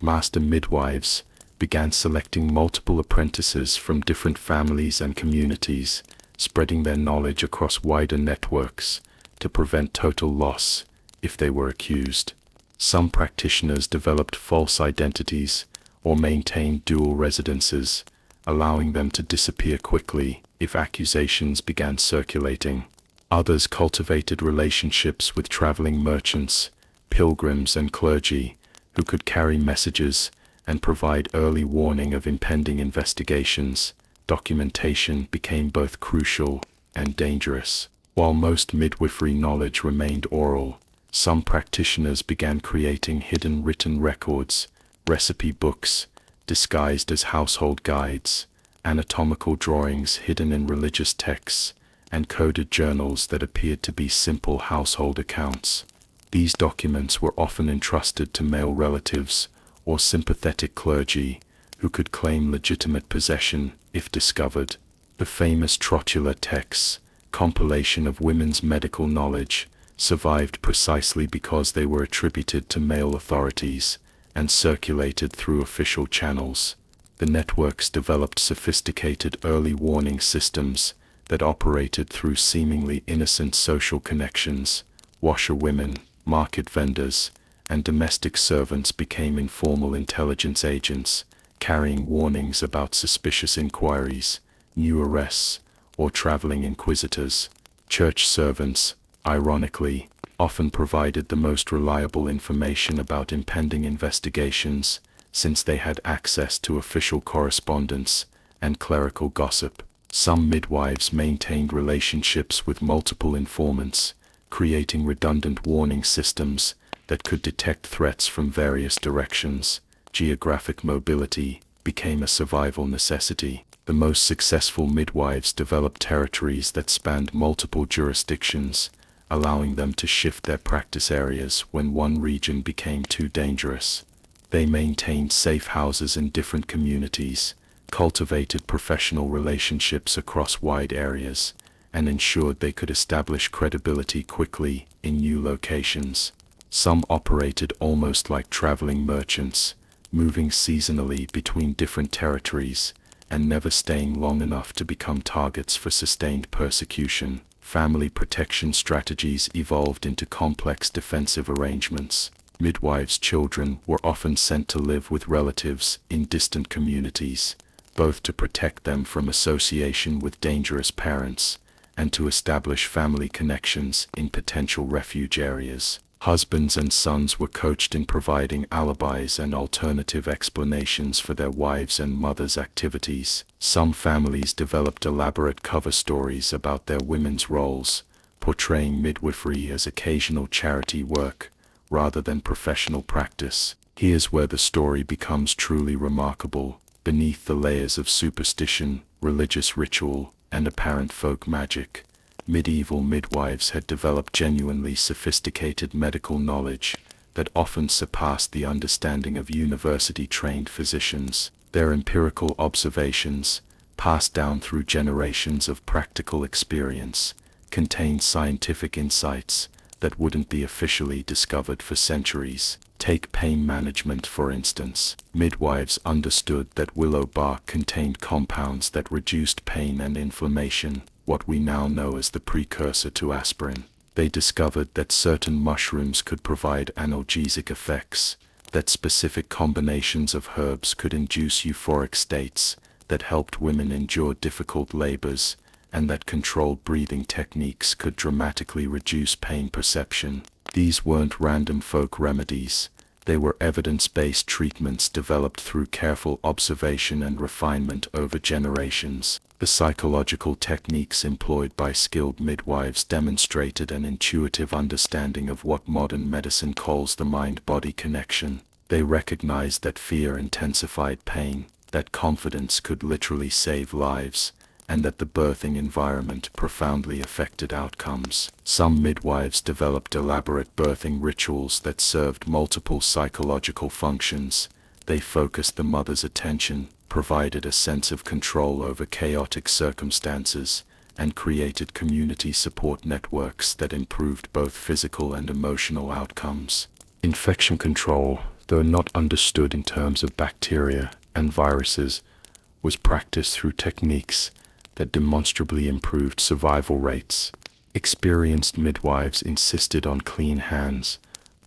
Speaker 1: Master midwives began selecting multiple apprentices from different families and communities, spreading their knowledge across wider networks to prevent total loss if they were accused. Some practitioners developed false identities or maintained dual residences, allowing them to disappear quickly if accusations began circulating. Others cultivated relationships with traveling merchants, pilgrims, and clergy who could carry messages and provide early warning of impending investigations. Documentation became both crucial and dangerous. While most midwifery knowledge remained oral, some practitioners began creating hidden written records, recipe books disguised as household guides, anatomical drawings hidden in religious texts, and coded journals that appeared to be simple household accounts. These documents were often entrusted to male relatives or sympathetic clergy who could claim legitimate possession if discovered. The famous Trotula texts, compilation of women's medical knowledge, survived precisely because they were attributed to male authorities and circulated through official channels. The networks developed sophisticated early warning systems that operated through seemingly innocent social connections. Washerwomen, market vendors, and domestic servants became informal intelligence agents, carrying warnings about suspicious inquiries, new arrests, or traveling inquisitors. Church servants, ironically, often provided the most reliable information about impending investigations, since they had access to official correspondence and clerical gossip. Some midwives maintained relationships with multiple informants, creating redundant warning systems that could detect threats from various directions. Geographic mobility became a survival necessity. The most successful midwives developed territories that spanned multiple jurisdictions, allowing them to shift their practice areas when one region became too dangerous. They maintained safe houses in different communities, cultivated professional relationships across wide areas, and ensured they could establish credibility quickly in new locations. Some operated almost like traveling merchants, moving seasonally between different territories and never staying long enough to become targets for sustained persecution. Family protection strategies evolved into complex defensive arrangements. Midwives' children were often sent to live with relatives in distant communities, both to protect them from association with dangerous parents and to establish family connections in potential refuge areas. Husbands and sons were coached in providing alibis and alternative explanations for their wives' and mothers' activities. Some families developed elaborate cover stories about their women's roles, portraying midwifery as occasional charity work rather than professional practice. Here's where the story becomes truly remarkable. Beneath the layers of superstition, religious ritual, and apparent folk magic, medieval midwives had developed genuinely sophisticated medical knowledge that often surpassed the understanding of university-trained physicians. Their empirical observations, passed down through generations of practical experience, contained scientific insights that wouldn't be officially discovered for centuries. Take pain management, for instance. Midwives understood that willow bark contained compounds that reduced pain and inflammation, what we now know as the precursor to aspirin. They discovered that certain mushrooms could provide analgesic effects, that specific combinations of herbs could induce euphoric states that helped women endure difficult labors, and that controlled breathing techniques could dramatically reduce pain perception. These weren't random folk remedies. They were evidence-based treatments developed through careful observation and refinement over generations. The psychological techniques employed by skilled midwives demonstrated an intuitive understanding of what modern medicine calls the mind-body connection. They recognized that fear intensified pain, that confidence could literally save lives, and that the birthing environment profoundly affected outcomes. Some midwives developed elaborate birthing rituals that served multiple psychological functions. They focused the mother's attention, provided a sense of control over chaotic circumstances, and created community support networks that improved both physical and emotional outcomes. Infection control, though not understood in terms of bacteria and viruses, was practiced through techniques that demonstrably improved survival rates. Experienced midwives insisted on clean hands,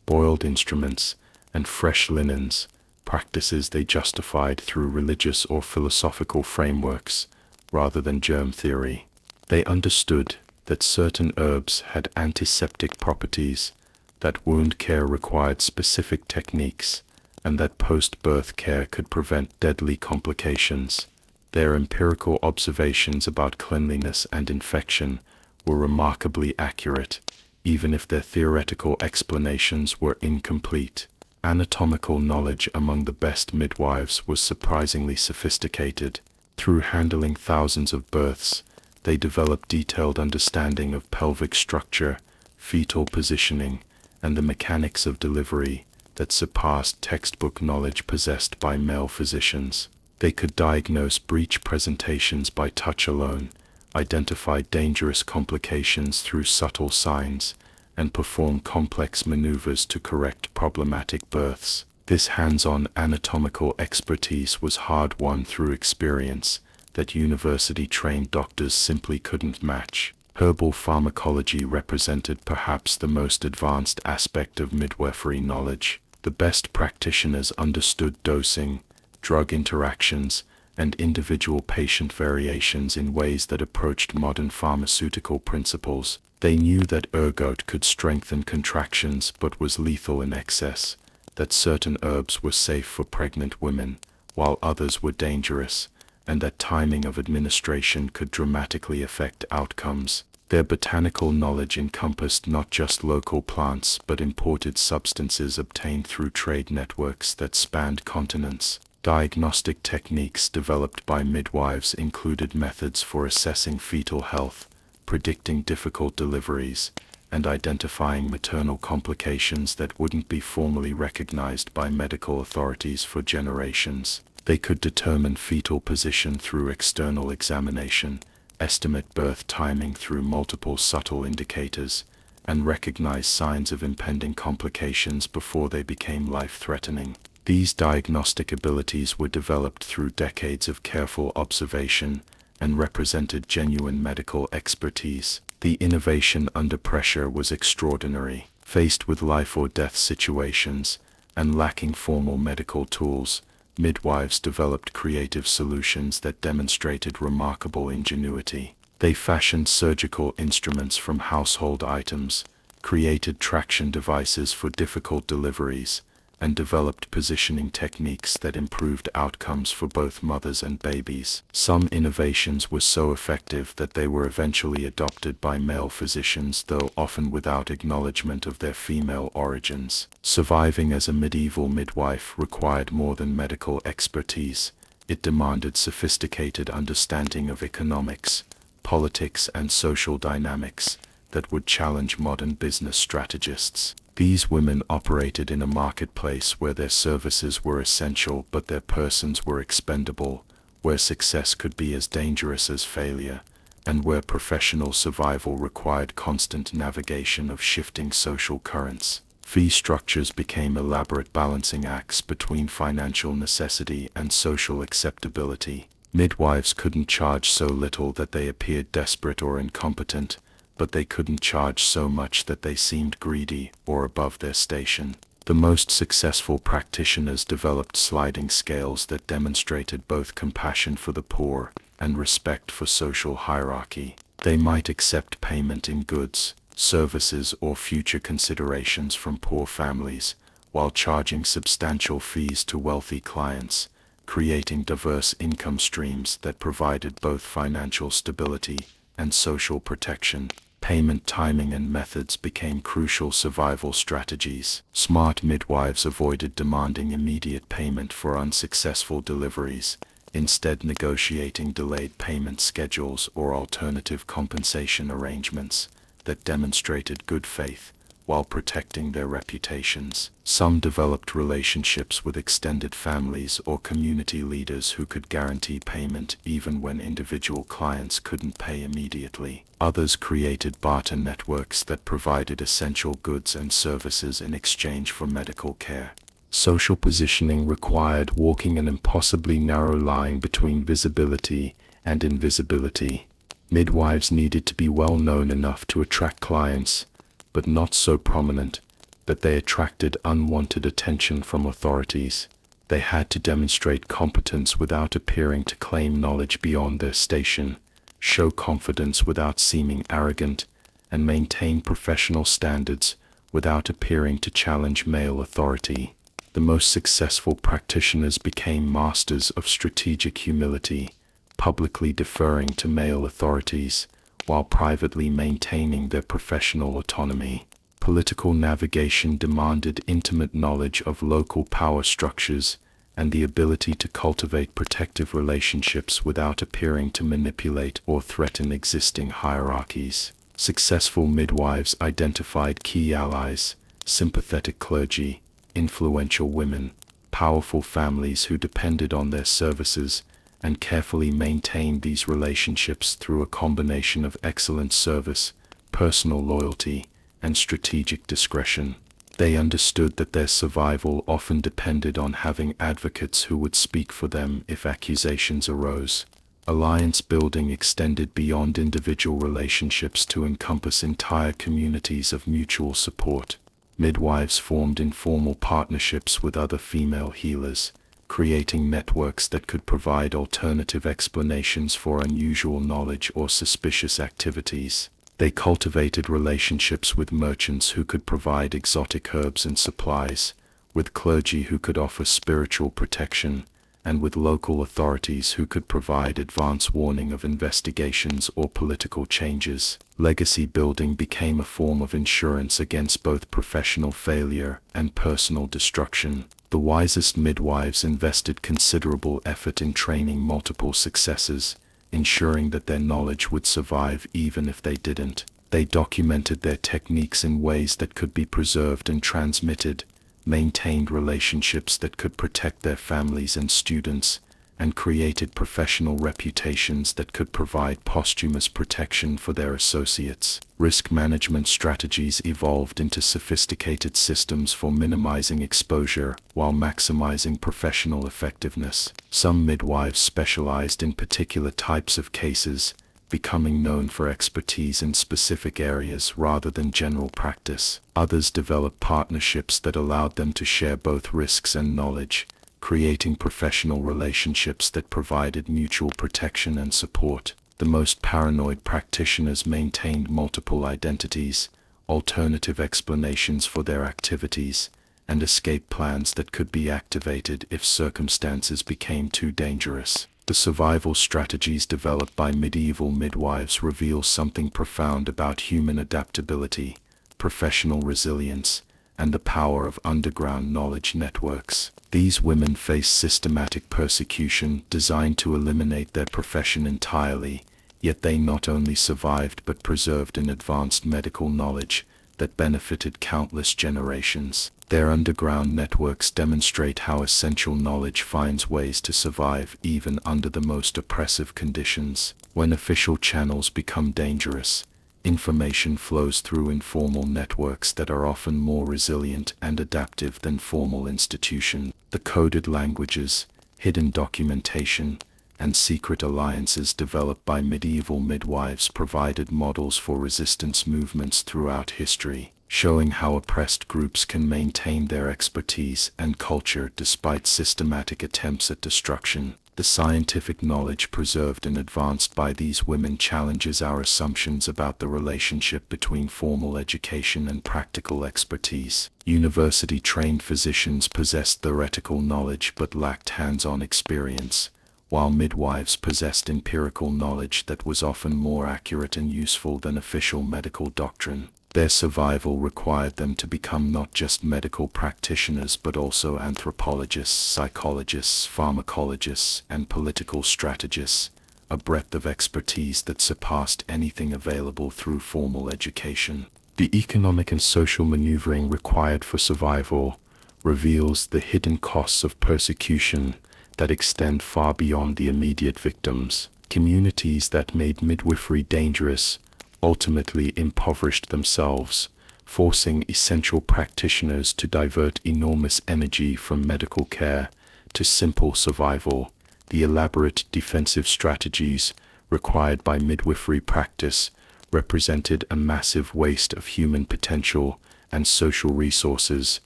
Speaker 1: boiled instruments, and fresh linens, practices they justified through religious or philosophical frameworks rather than germ theory. They understood that certain herbs had antiseptic properties, that wound care required specific techniques, and that post-birth care could prevent deadly complications. Their empirical observations about cleanliness and infection were remarkably accurate, even if their theoretical explanations were incomplete. Anatomical knowledge among the best midwives was surprisingly sophisticated. Through handling thousands of births, they developed detailed understanding of pelvic structure, fetal positioning, and the mechanics of delivery that surpassed textbook knowledge possessed by male physicians. They could diagnose breech presentations by touch alone, identify dangerous complications through subtle signs, and perform complex maneuvers to correct problematic births. This hands-on anatomical expertise was hard-won through experience that university-trained doctors simply couldn't match. Herbal pharmacology represented perhaps the most advanced aspect of midwifery knowledge. The best practitioners understood dosing, drug interactions, and individual patient variations in ways that approached modern pharmaceutical principles. They knew that ergot could strengthen contractions but was lethal in excess, that certain herbs were safe for pregnant women, while others were dangerous, and that timing of administration could dramatically affect outcomes. Their botanical knowledge encompassed not just local plants but imported substances obtained through trade networks that spanned continents. Diagnostic techniques developed by midwives included methods for assessing fetal health, predicting difficult deliveries, and identifying maternal complications that wouldn't be formally recognized by medical authorities for generations. They could determine fetal position through external examination, estimate birth timing through multiple subtle indicators, and recognize signs of impending complications before they became life-threatening. These diagnostic abilities were developed through decades of careful observation and represented genuine medical expertise. The innovation under pressure was extraordinary. Faced with life or death situations and lacking formal medical tools, midwives developed creative solutions that demonstrated remarkable ingenuity. They fashioned surgical instruments from household items, created traction devices for difficult deliveries, and developed positioning techniques that improved outcomes for both mothers and babies. Some innovations were so effective that they were eventually adopted by male physicians, though often without acknowledgement of their female origins. Surviving as a medieval midwife required more than medical expertise. It demanded sophisticated understanding of economics, politics, and social dynamics that would challenge modern business strategists. These women operated in a marketplace where their services were essential but their persons were expendable, where success could be as dangerous as failure, and where professional survival required constant navigation of shifting social currents. Fee structures became elaborate balancing acts between financial necessity and social acceptability. Midwives couldn't charge so little that they appeared desperate or incompetent, but they couldn't charge so much that they seemed greedy or above their station. The most successful practitioners developed sliding scales that demonstrated both compassion for the poor and respect for social hierarchy. They might accept payment in goods, services, or future considerations from poor families, while charging substantial fees to wealthy clients, creating diverse income streams that provided both financial stability and social protection. Payment timing and methods became crucial survival strategies. Smart midwives avoided demanding immediate payment for unsuccessful deliveries, instead negotiating delayed payment schedules or alternative compensation arrangements that demonstrated good faith while protecting their reputations. Some developed relationships with extended families or community leaders who could guarantee payment even when individual clients couldn't pay immediately. Others created barter networks that provided essential goods and services in exchange for medical care. Social positioning required walking an impossibly narrow line between visibility and invisibility. Midwives needed to be well known enough to attract clients, but not so prominent that they attracted unwanted attention from authorities. They had to demonstrate competence without appearing to claim knowledge beyond their station, show confidence without seeming arrogant, and maintain professional standards without appearing to challenge male authority. The most successful practitioners became masters of strategic humility, publicly deferring to male authorities, while privately maintaining their professional autonomy. Political navigation demanded intimate knowledge of local power structures and the ability to cultivate protective relationships without appearing to manipulate or threaten existing hierarchies. Successful midwives identified key allies, sympathetic clergy, influential women, powerful families who depended on their services, and carefully maintained these relationships through a combination of excellent service, personal loyalty, and strategic discretion. They understood that their survival often depended on having advocates who would speak for them if accusations arose. Alliance building extended beyond individual relationships to encompass entire communities of mutual support. Midwives formed informal partnerships with other female healers, creating networks that could provide alternative explanations for unusual knowledge or suspicious activities. They cultivated relationships with merchants who could provide exotic herbs and supplies, with clergy who could offer spiritual protection, and with local authorities who could provide advance warning of investigations or political changes. Legacy building became a form of insurance against both professional failure and personal destruction. The wisest midwives invested considerable effort in training multiple successors, ensuring that their knowledge would survive even if they didn't. They documented their techniques in ways that could be preserved and transmitted, maintained relationships that could protect their families and students, and created professional reputations that could provide posthumous protection for their associates. Risk management strategies evolved into sophisticated systems for minimizing exposure while maximizing professional effectiveness. Some midwives specialized in particular types of cases, becoming known for expertise in specific areas rather than general practice. Others developed partnerships that allowed them to share both risks and knowledge, creating professional relationships that provided mutual protection and support. The most paranoid practitioners maintained multiple identities, alternative explanations for their activities, and escape plans that could be activated if circumstances became too dangerous. The survival strategies developed by medieval midwives reveal something profound about human adaptability, professional resilience, and the power of underground knowledge networks. These women faced systematic persecution designed to eliminate their profession entirely, yet they not only survived but preserved an advanced medical knowledge that benefited countless generations. Their underground networks demonstrate how essential knowledge finds ways to survive even under the most oppressive conditions. When official channels become dangerous, information flows through informal networks that are often more resilient and adaptive than formal institutions. The coded languages, hidden documentation, and secret alliances developed by medieval midwives provided models for resistance movements throughout history, showing how oppressed groups can maintain their expertise and culture despite systematic attempts at destruction. The scientific knowledge preserved and advanced by these women challenges our assumptions about the relationship between formal education and practical expertise. University-trained physicians possessed theoretical knowledge but lacked hands-on experience, while midwives possessed empirical knowledge that was often more accurate and useful than official medical doctrine. Their survival required them to become not just medical practitioners but also anthropologists, psychologists, pharmacologists, and political strategists, a breadth of expertise that surpassed anything available through formal education. The economic and social maneuvering required for survival reveals the hidden costs of persecution that extend far beyond the immediate victims. Communities that made midwifery dangerous ultimately impoverished themselves, forcing essential practitioners to divert enormous energy from medical care to simple survival. The elaborate defensive strategies required by midwifery practice represented a massive waste of human potential and social resources,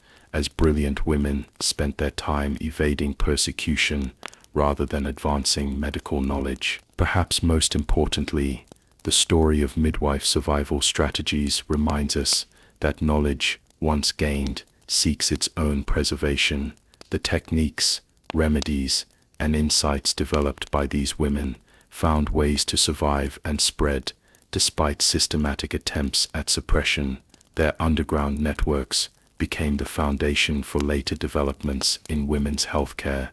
Speaker 1: as brilliant women spent their time evading persecution rather than advancing medical knowledge. Perhaps most importantly, the story of midwife survival strategies reminds us that knowledge, once gained, seeks its own preservation. The techniques, remedies, and insights developed by these women found ways to survive and spread, despite systematic attempts at suppression. Their underground networks became the foundation for later developments in women's healthcare,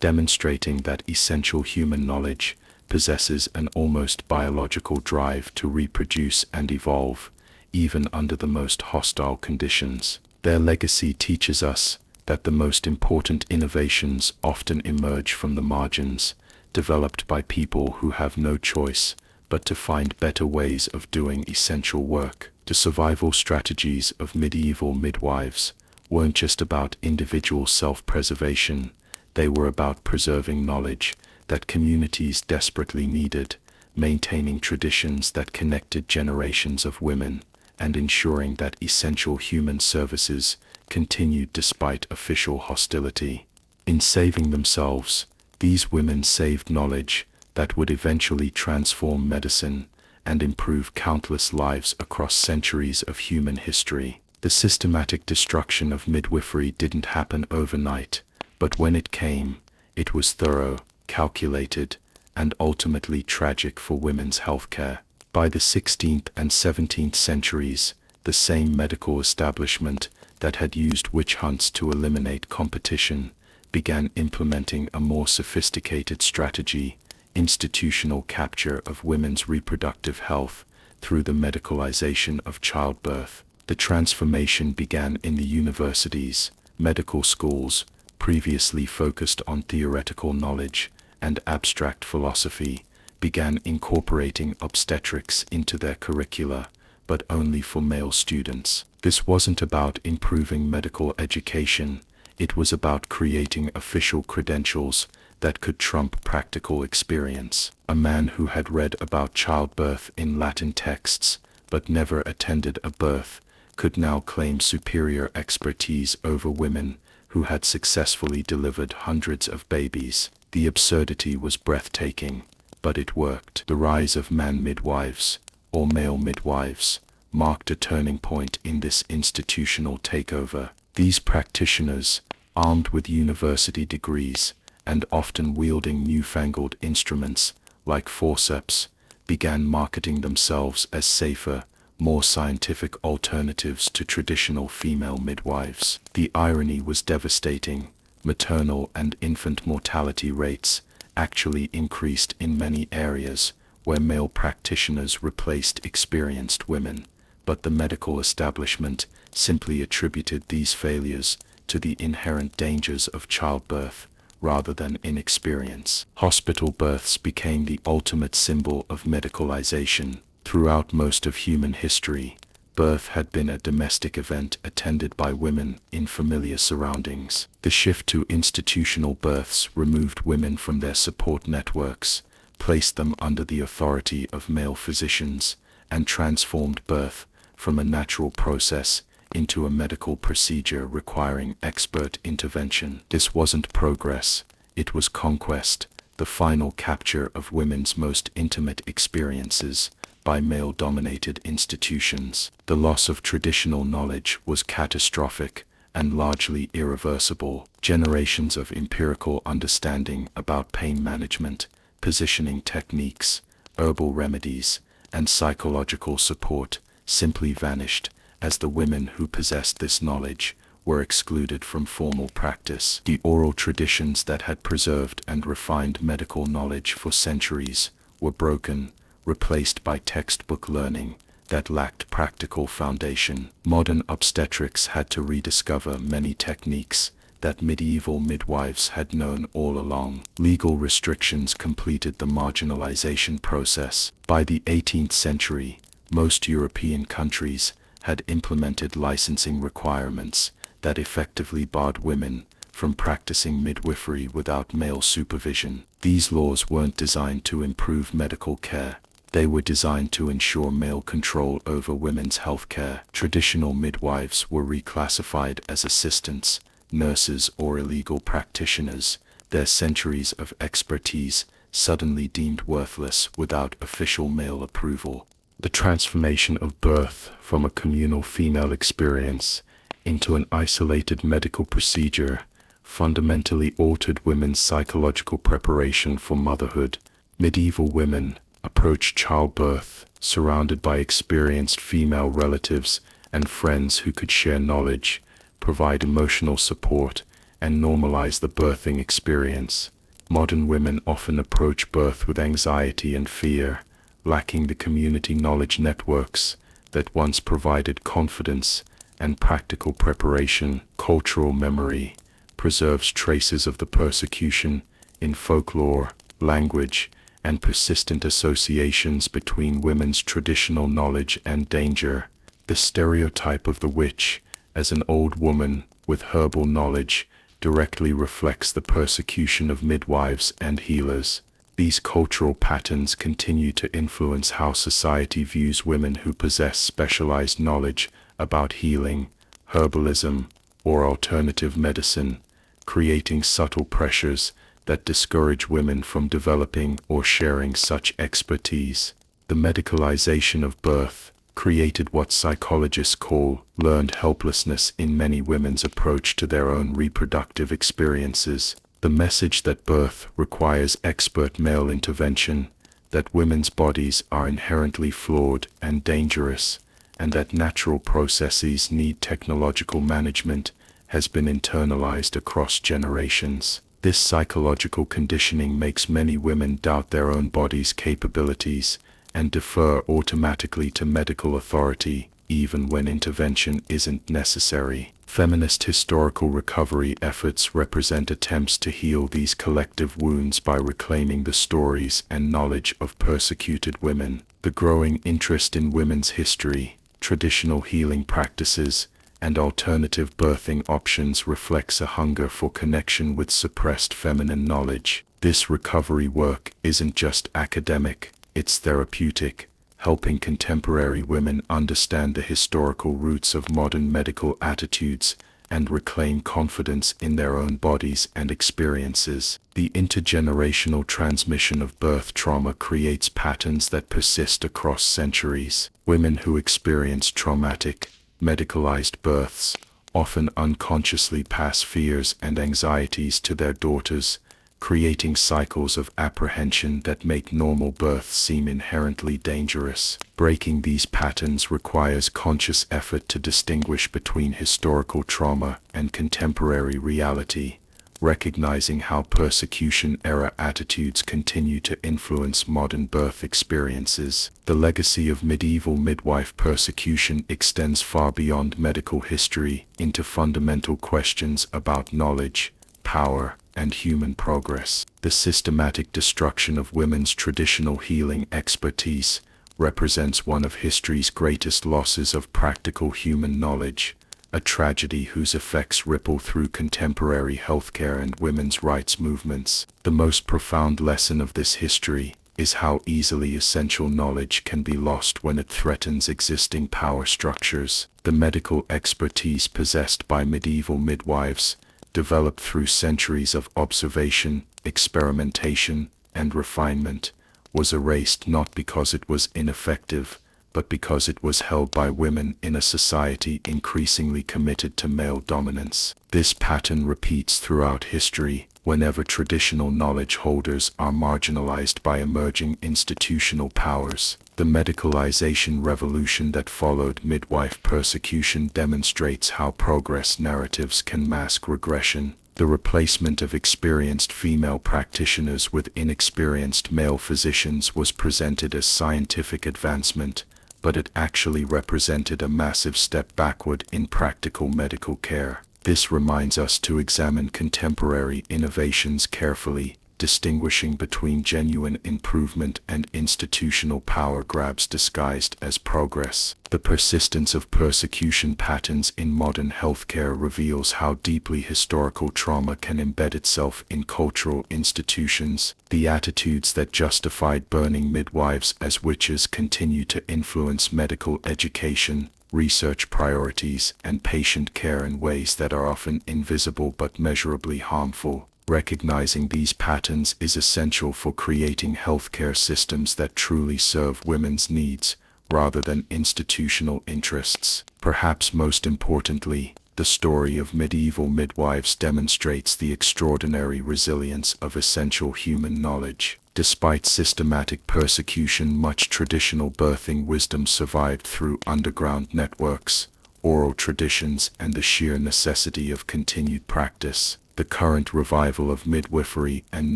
Speaker 1: demonstrating that essential human knowledge possesses an almost biological drive to reproduce and evolve, even under the most hostile conditions. Their legacy teaches us that the most important innovations often emerge from the margins, developed by people who have no choice but to find better ways of doing essential work. The survival strategies of medieval midwives weren't just about individual self-preservation, they were about preserving knowledge that communities desperately needed, maintaining traditions that connected generations of women, and ensuring that essential human services continued despite official hostility. In saving themselves, these women saved knowledge that would eventually transform medicine and improve countless lives across centuries of human history. The systematic destruction of midwifery didn't happen overnight, but when it came, it was thorough, calculated, and ultimately tragic for women's healthcare. By the 16th and 17th centuries, the same medical establishment that had used witch hunts to eliminate competition began implementing a more sophisticated strategy: institutional capture of women's reproductive health through the medicalization of childbirth. The transformation began in the universities. Medical schools, previously focused on theoretical knowledge and abstract philosophy, began incorporating obstetrics into their curricula, but only for male students. This wasn't about improving medical education, it was about creating official credentials that could trump practical experience. A man who had read about childbirth in Latin texts, but never attended a birth, could now claim superior expertise over women who had successfully delivered hundreds of babies. The absurdity was breathtaking, but it worked. The rise of man midwives, or male midwives, marked a turning point in this institutional takeover. These practitioners, armed with university degrees and often wielding newfangled instruments like forceps, began marketing themselves as safer, more scientific alternatives to traditional female midwives. The irony was devastating. Maternal and infant mortality rates actually increased in many areas where male practitioners replaced experienced women, but the medical establishment simply attributed these failures to the inherent dangers of childbirth rather than inexperience. Hospital births became the ultimate symbol of medicalization. Throughout most of human history, birth had been a domestic event attended by women in familiar surroundings. The shift to institutional births removed women from their support networks, placed them under the authority of male physicians, and transformed birth from a natural process into a medical procedure requiring expert intervention. This wasn't progress, it was conquest, the final capture of women's most intimate experiences by male-dominated institutions. The loss of traditional knowledge was catastrophic and largely irreversible. Generations of empirical understanding about pain management, positioning techniques, herbal remedies, and psychological support simply vanished as the women who possessed this knowledge were excluded from formal practice. The oral traditions that had preserved and refined medical knowledge for centuries were broken, replaced by textbook learning that lacked practical foundation. Modern obstetrics had to rediscover many techniques that medieval midwives had known all along. Legal restrictions completed the marginalization process. By the 18th century, most European countries had implemented licensing requirements that effectively barred women from practicing midwifery without male supervision. These laws weren't designed to improve medical care. They were designed to ensure male control over women's health care. Traditional midwives were reclassified as assistants, nurses, or illegal practitioners, their centuries of expertise suddenly deemed worthless without official male approval. The transformation of birth from a communal female experience into an isolated medical procedure fundamentally altered women's psychological preparation for motherhood. Medieval women approached childbirth surrounded by experienced female relatives and friends who could share knowledge, provide emotional support, and normalize the birthing experience. Modern women often approach birth with anxiety and fear, lacking the community knowledge networks that once provided confidence and practical preparation. Cultural memory preserves traces of the persecution in folklore, language, and persistent associations between women's traditional knowledge and danger. The stereotype of the witch as an old woman with herbal knowledge directly reflects the persecution of midwives and healers. These cultural patterns continue to influence how society views women who possess specialized knowledge about healing, herbalism, or alternative medicine, creating subtle pressures that discourage women from developing or sharing such expertise. The medicalization of birth created what psychologists call learned helplessness in many women's approach to their own reproductive experiences. The message that birth requires expert male intervention, that women's bodies are inherently flawed and dangerous, and that natural processes need technological management, has been internalized across generations. This psychological conditioning makes many women doubt their own body's capabilities and defer automatically to medical authority, even when intervention isn't necessary. Feminist historical recovery efforts represent attempts to heal these collective wounds by reclaiming the stories and knowledge of persecuted women. The growing interest in women's history, traditional healing practices, and alternative birthing options reflects a hunger for connection with suppressed feminine knowledge. This recovery work isn't just academic, it's therapeutic, helping contemporary women understand the historical roots of modern medical attitudes and reclaim confidence in their own bodies and experiences. The intergenerational transmission of birth trauma creates patterns that persist across centuries. Women who experience traumatic, medicalized births often unconsciously pass fears and anxieties to their daughters, creating cycles of apprehension that make normal birth seem inherently dangerous. Breaking these patterns requires conscious effort to distinguish between historical trauma and contemporary reality, recognizing how persecution-era attitudes continue to influence modern birth experiences. The legacy of medieval midwife persecution extends far beyond medical history into fundamental questions about knowledge, power, and human progress. The systematic destruction of women's traditional healing expertise represents one of history's greatest losses of practical human knowledge, a tragedy whose effects ripple through contemporary healthcare and women's rights movements. The most profound lesson of this history is how easily essential knowledge can be lost when it threatens existing power structures. The medical expertise possessed by medieval midwives, developed through centuries of observation, experimentation, and refinement, was erased not because it was ineffective, but because it was held by women in a society increasingly committed to male dominance. This pattern repeats throughout history whenever traditional knowledge holders are marginalized by emerging institutional powers. The medicalization revolution that followed midwife persecution demonstrates how progress narratives can mask regression. The replacement of experienced female practitioners with inexperienced male physicians was presented as scientific advancement, but it actually represented a massive step backward in practical medical care. This reminds us to examine contemporary innovations carefully, distinguishing between genuine improvement and institutional power grabs disguised as progress. The persistence of persecution patterns in modern healthcare reveals how deeply historical trauma can embed itself in cultural institutions. The attitudes that justified burning midwives as witches continue to influence medical education, research priorities, and patient care in ways that are often invisible but measurably harmful. Recognizing these patterns is essential for creating healthcare systems that truly serve women's needs, rather than institutional interests. Perhaps most importantly, the story of medieval midwives demonstrates the extraordinary resilience of essential human knowledge. Despite systematic persecution, much traditional birthing wisdom survived through underground networks, oral traditions, and the sheer necessity of continued practice. The current revival of midwifery and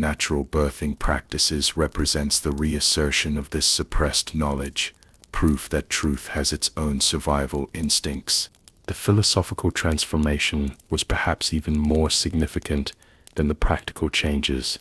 Speaker 1: natural birthing practices represents the reassertion of this suppressed knowledge, proof that truth has its own survival instincts. The philosophical transformation was perhaps even more significant than the practical changes.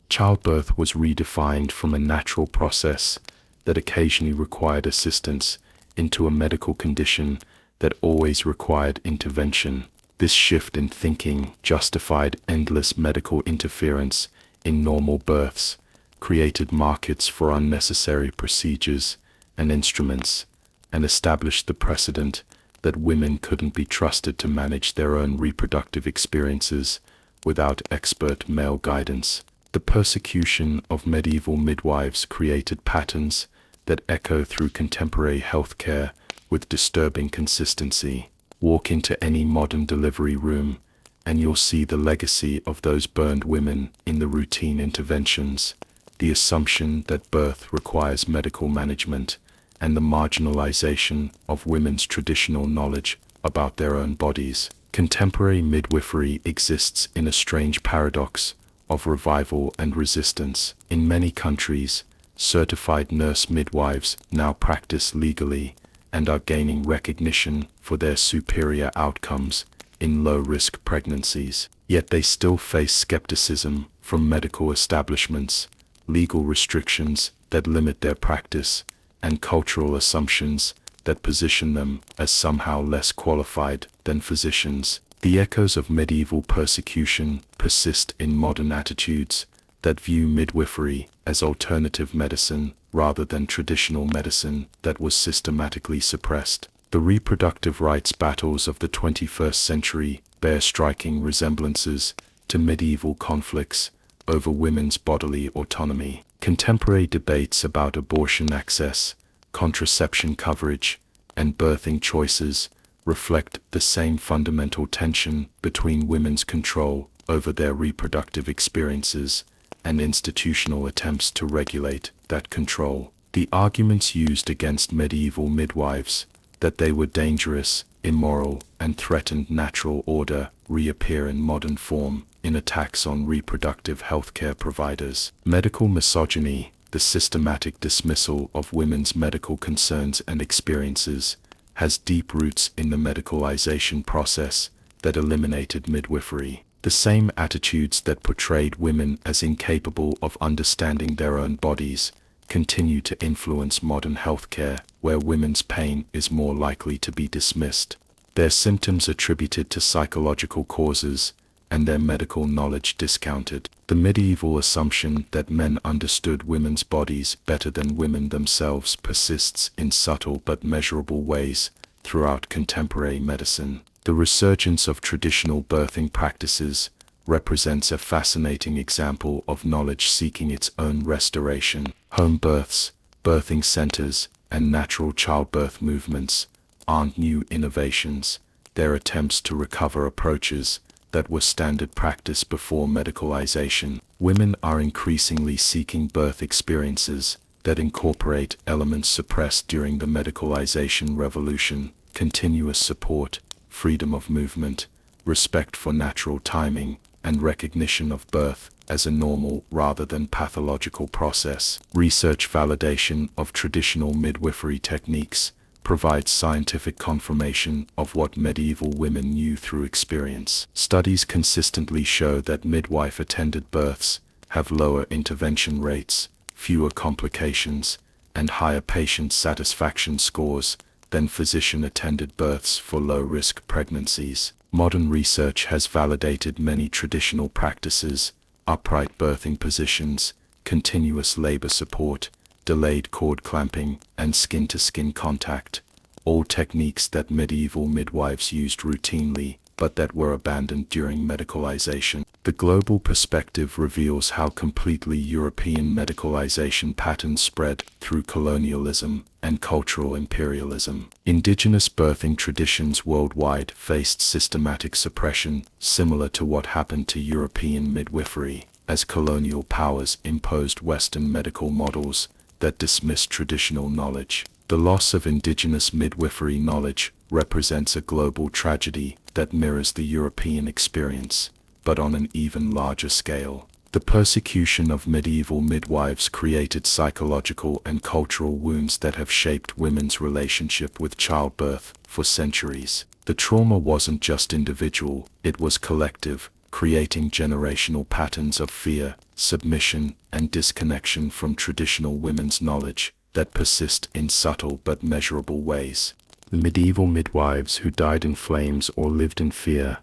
Speaker 1: Childbirth was redefined from a natural process that occasionally required assistance into a medical condition that always required intervention. This shift in thinking justified endless medical interference in normal births, created markets for unnecessary procedures and instruments, and established the precedent that women couldn't be trusted to manage their own reproductive experiences without expert male guidance. The persecution of medieval midwives created patterns that echo through contemporary healthcare with disturbing consistency. Walk into any modern delivery room, and you'll see the legacy of those burned women in the routine interventions, the assumption that birth requires medical management, and the marginalization of women's traditional knowledge about their own bodies. Contemporary midwifery exists in a strange paradox of revival and resistance. In many countries, certified nurse midwives now practice legally and are gaining recognition for their superior outcomes in low-risk pregnancies. Yet they still face skepticism from medical establishments, legal restrictions that limit their practice, and cultural assumptions that position them as somehow less qualified than physicians. The echoes of medieval persecution persist in modern attitudes that view midwifery as alternative medicine rather than traditional medicine that was systematically suppressed. The reproductive rights battles of the 21st century bear striking resemblances to medieval conflicts over women's bodily autonomy. Contemporary debates about abortion access, contraception coverage, and birthing choices reflect the same fundamental tension between women's control over their reproductive experiences and institutional attempts to regulate that control. The arguments used against medieval midwives, that they were dangerous, immoral, and threatened natural order, reappear in modern form in attacks on reproductive healthcare providers. Medical misogyny, the systematic dismissal of women's medical concerns and experiences, has deep roots in the medicalization process that eliminated midwifery. The same attitudes that portrayed women as incapable of understanding their own bodies continue to influence modern healthcare, where women's pain is more likely to be dismissed, their symptoms attributed to psychological causes, and their medical knowledge discounted. The medieval assumption that men understood women's bodies better than women themselves persists in subtle but measurable ways throughout contemporary medicine. The resurgence of traditional birthing practices represents a fascinating example of knowledge seeking its own restoration. Home births, birthing centers, and natural childbirth movements aren't new innovations. They're attempts to recover approaches that were standard practice before medicalization. Women are increasingly seeking birth experiences that incorporate elements suppressed during the medicalization revolution: continuous support, freedom of movement, respect for natural timing, and recognition of birth as a normal rather than pathological process. Research validation of traditional midwifery techniques provides scientific confirmation of what medieval women knew through experience. Studies consistently show that midwife-attended births have lower intervention rates, fewer complications, and higher patient satisfaction scores than physician-attended births for low-risk pregnancies. Modern research has validated many traditional practices: upright birthing positions, continuous labor support, delayed cord clamping, and skin-to-skin contact, all techniques that medieval midwives used routinely, but that were abandoned during medicalization. The global perspective reveals how completely European medicalization patterns spread through colonialism and cultural imperialism. Indigenous birthing traditions worldwide faced systematic suppression, similar to what happened to European midwifery, as colonial powers imposed Western medical models that dismissed traditional knowledge. The loss of indigenous midwifery knowledge represents a global tragedy that mirrors the European experience, but on an even larger scale. The persecution of medieval midwives created psychological and cultural wounds that have shaped women's relationship with childbirth for centuries. The trauma wasn't just individual, it was collective, creating generational patterns of fear, submission, and disconnection from traditional women's knowledge that persist in subtle but measurable ways. The medieval midwives who died in flames or lived in fear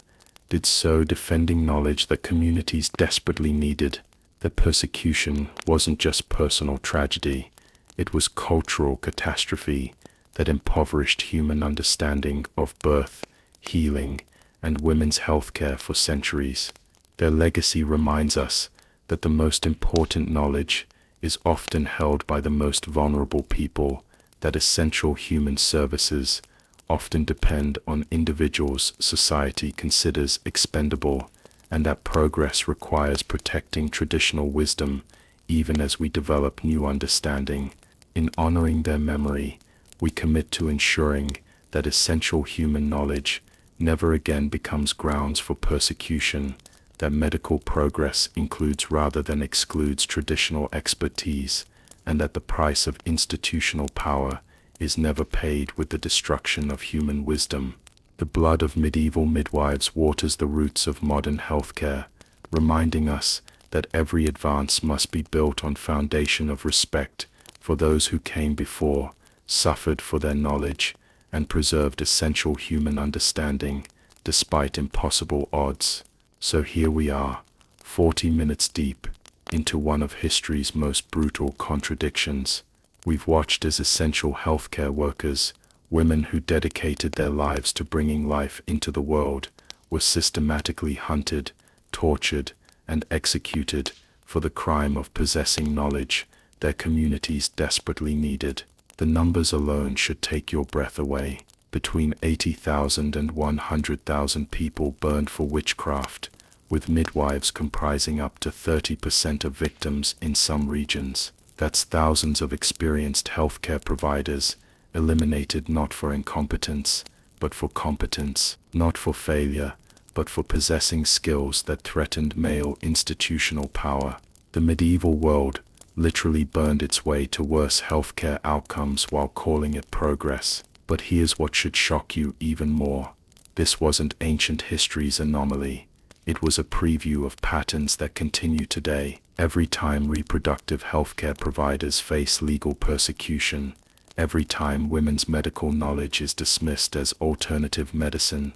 Speaker 1: did so defending knowledge that communities desperately needed. Their persecution wasn't just personal tragedy, it was cultural catastrophe that impoverished human understanding of birth, healing, and women's healthcare for centuries. Their legacy reminds us that the most important knowledge is often held by the most vulnerable people, that essential human services often depend on individuals society considers expendable, and that progress requires protecting traditional wisdom even as we develop new understanding. In honoring their memory, we commit to ensuring that essential human knowledge never again becomes grounds for persecution, that medical progress includes rather than excludes traditional expertise, and that the price of institutional power is never paid with the destruction of human wisdom. The blood of medieval midwives waters the roots of modern healthcare, reminding us that every advance must be built on foundation of respect for those who came before, suffered for their knowledge, and preserved essential human understanding despite impossible odds. So here we are, 40 minutes deep into one of history's most brutal contradictions. We've watched as essential healthcare workers, women who dedicated their lives to bringing life into the world, were systematically hunted, tortured, and executed for the crime of possessing knowledge their communities desperately needed. The numbers alone should take your breath away. Between 80,000 and 100,000 people burned for witchcraft, with midwives comprising up to 30% of victims in some regions. That's thousands of experienced healthcare providers eliminated not for incompetence, but for competence, not for failure, but for possessing skills that threatened male institutional power. The medieval world literally burned its way to worse healthcare outcomes while calling it progress. But here's what should shock you even more. This wasn't ancient history's anomaly. It was a preview of patterns that continue today. Every time reproductive healthcare providers face legal persecution, every time women's medical knowledge is dismissed as alternative medicine,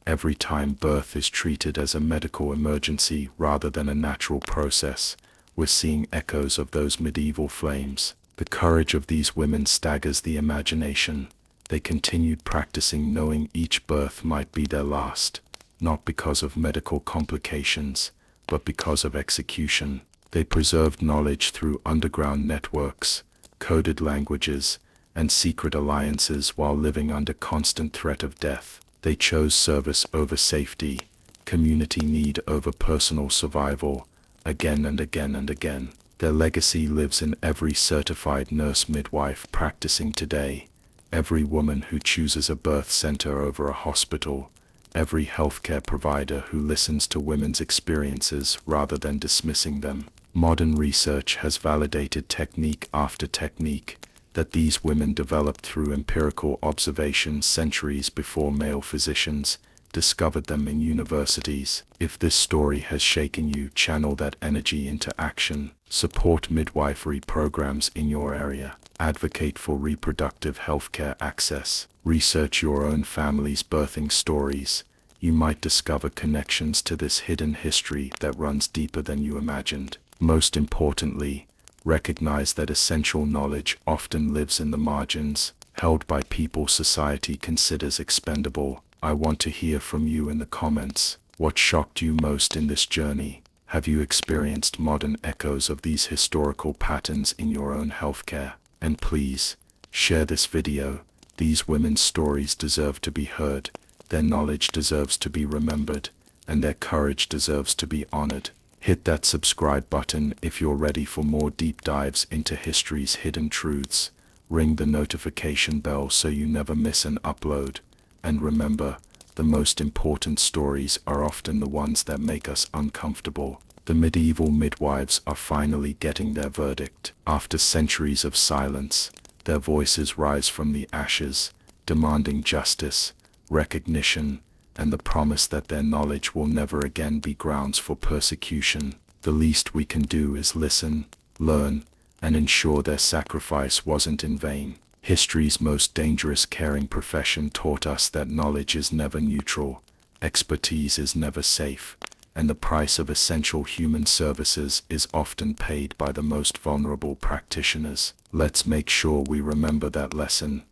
Speaker 1: every time birth is treated as a medical emergency rather than a natural process, we're seeing echoes of those medieval flames. The courage of these women staggers the imagination. They continued practicing knowing each birth might be their last, not because of medical complications, but because of execution. They preserved knowledge through underground networks, coded languages, and secret alliances while living under constant threat of death. They chose service over safety, community need over personal survival, again and again and again. Their legacy lives in every certified nurse midwife practicing today, every woman who chooses a birth center over a hospital, every healthcare provider who listens to women's experiences rather than dismissing them. Modern research has validated technique after technique that these women developed through empirical observation centuries before male physicians discovered them in universities. If this story has shaken you, channel that energy into action. Support midwifery programs in your area. Advocate for reproductive healthcare access. Research your own family's birthing stories. You might discover connections to this hidden history that runs deeper than you imagined. Most importantly, recognize that essential knowledge often lives in the margins, held by people society considers expendable. I want to hear from you in the comments. What shocked you most in this journey? Have you experienced modern echoes of these historical patterns in your own healthcare? And please, share this video. These women's stories deserve to be heard, their knowledge deserves to be remembered, and their courage deserves to be honored. Hit that subscribe button if you're ready for more deep dives into history's hidden truths. Ring the notification bell so you never miss an upload. And remember, the most important stories are often the ones that make us uncomfortable. The medieval midwives are finally getting their verdict. After centuries of silence, their voices rise from the ashes, demanding justice, recognition, and the promise that their knowledge will never again be grounds for persecution. The least we can do is listen, learn, and ensure their sacrifice wasn't in vain. History's most dangerous caring profession taught us that knowledge is never neutral, expertise is never safe, and the price of essential human services is often paid by the most vulnerable practitioners. Let's make sure we remember that lesson.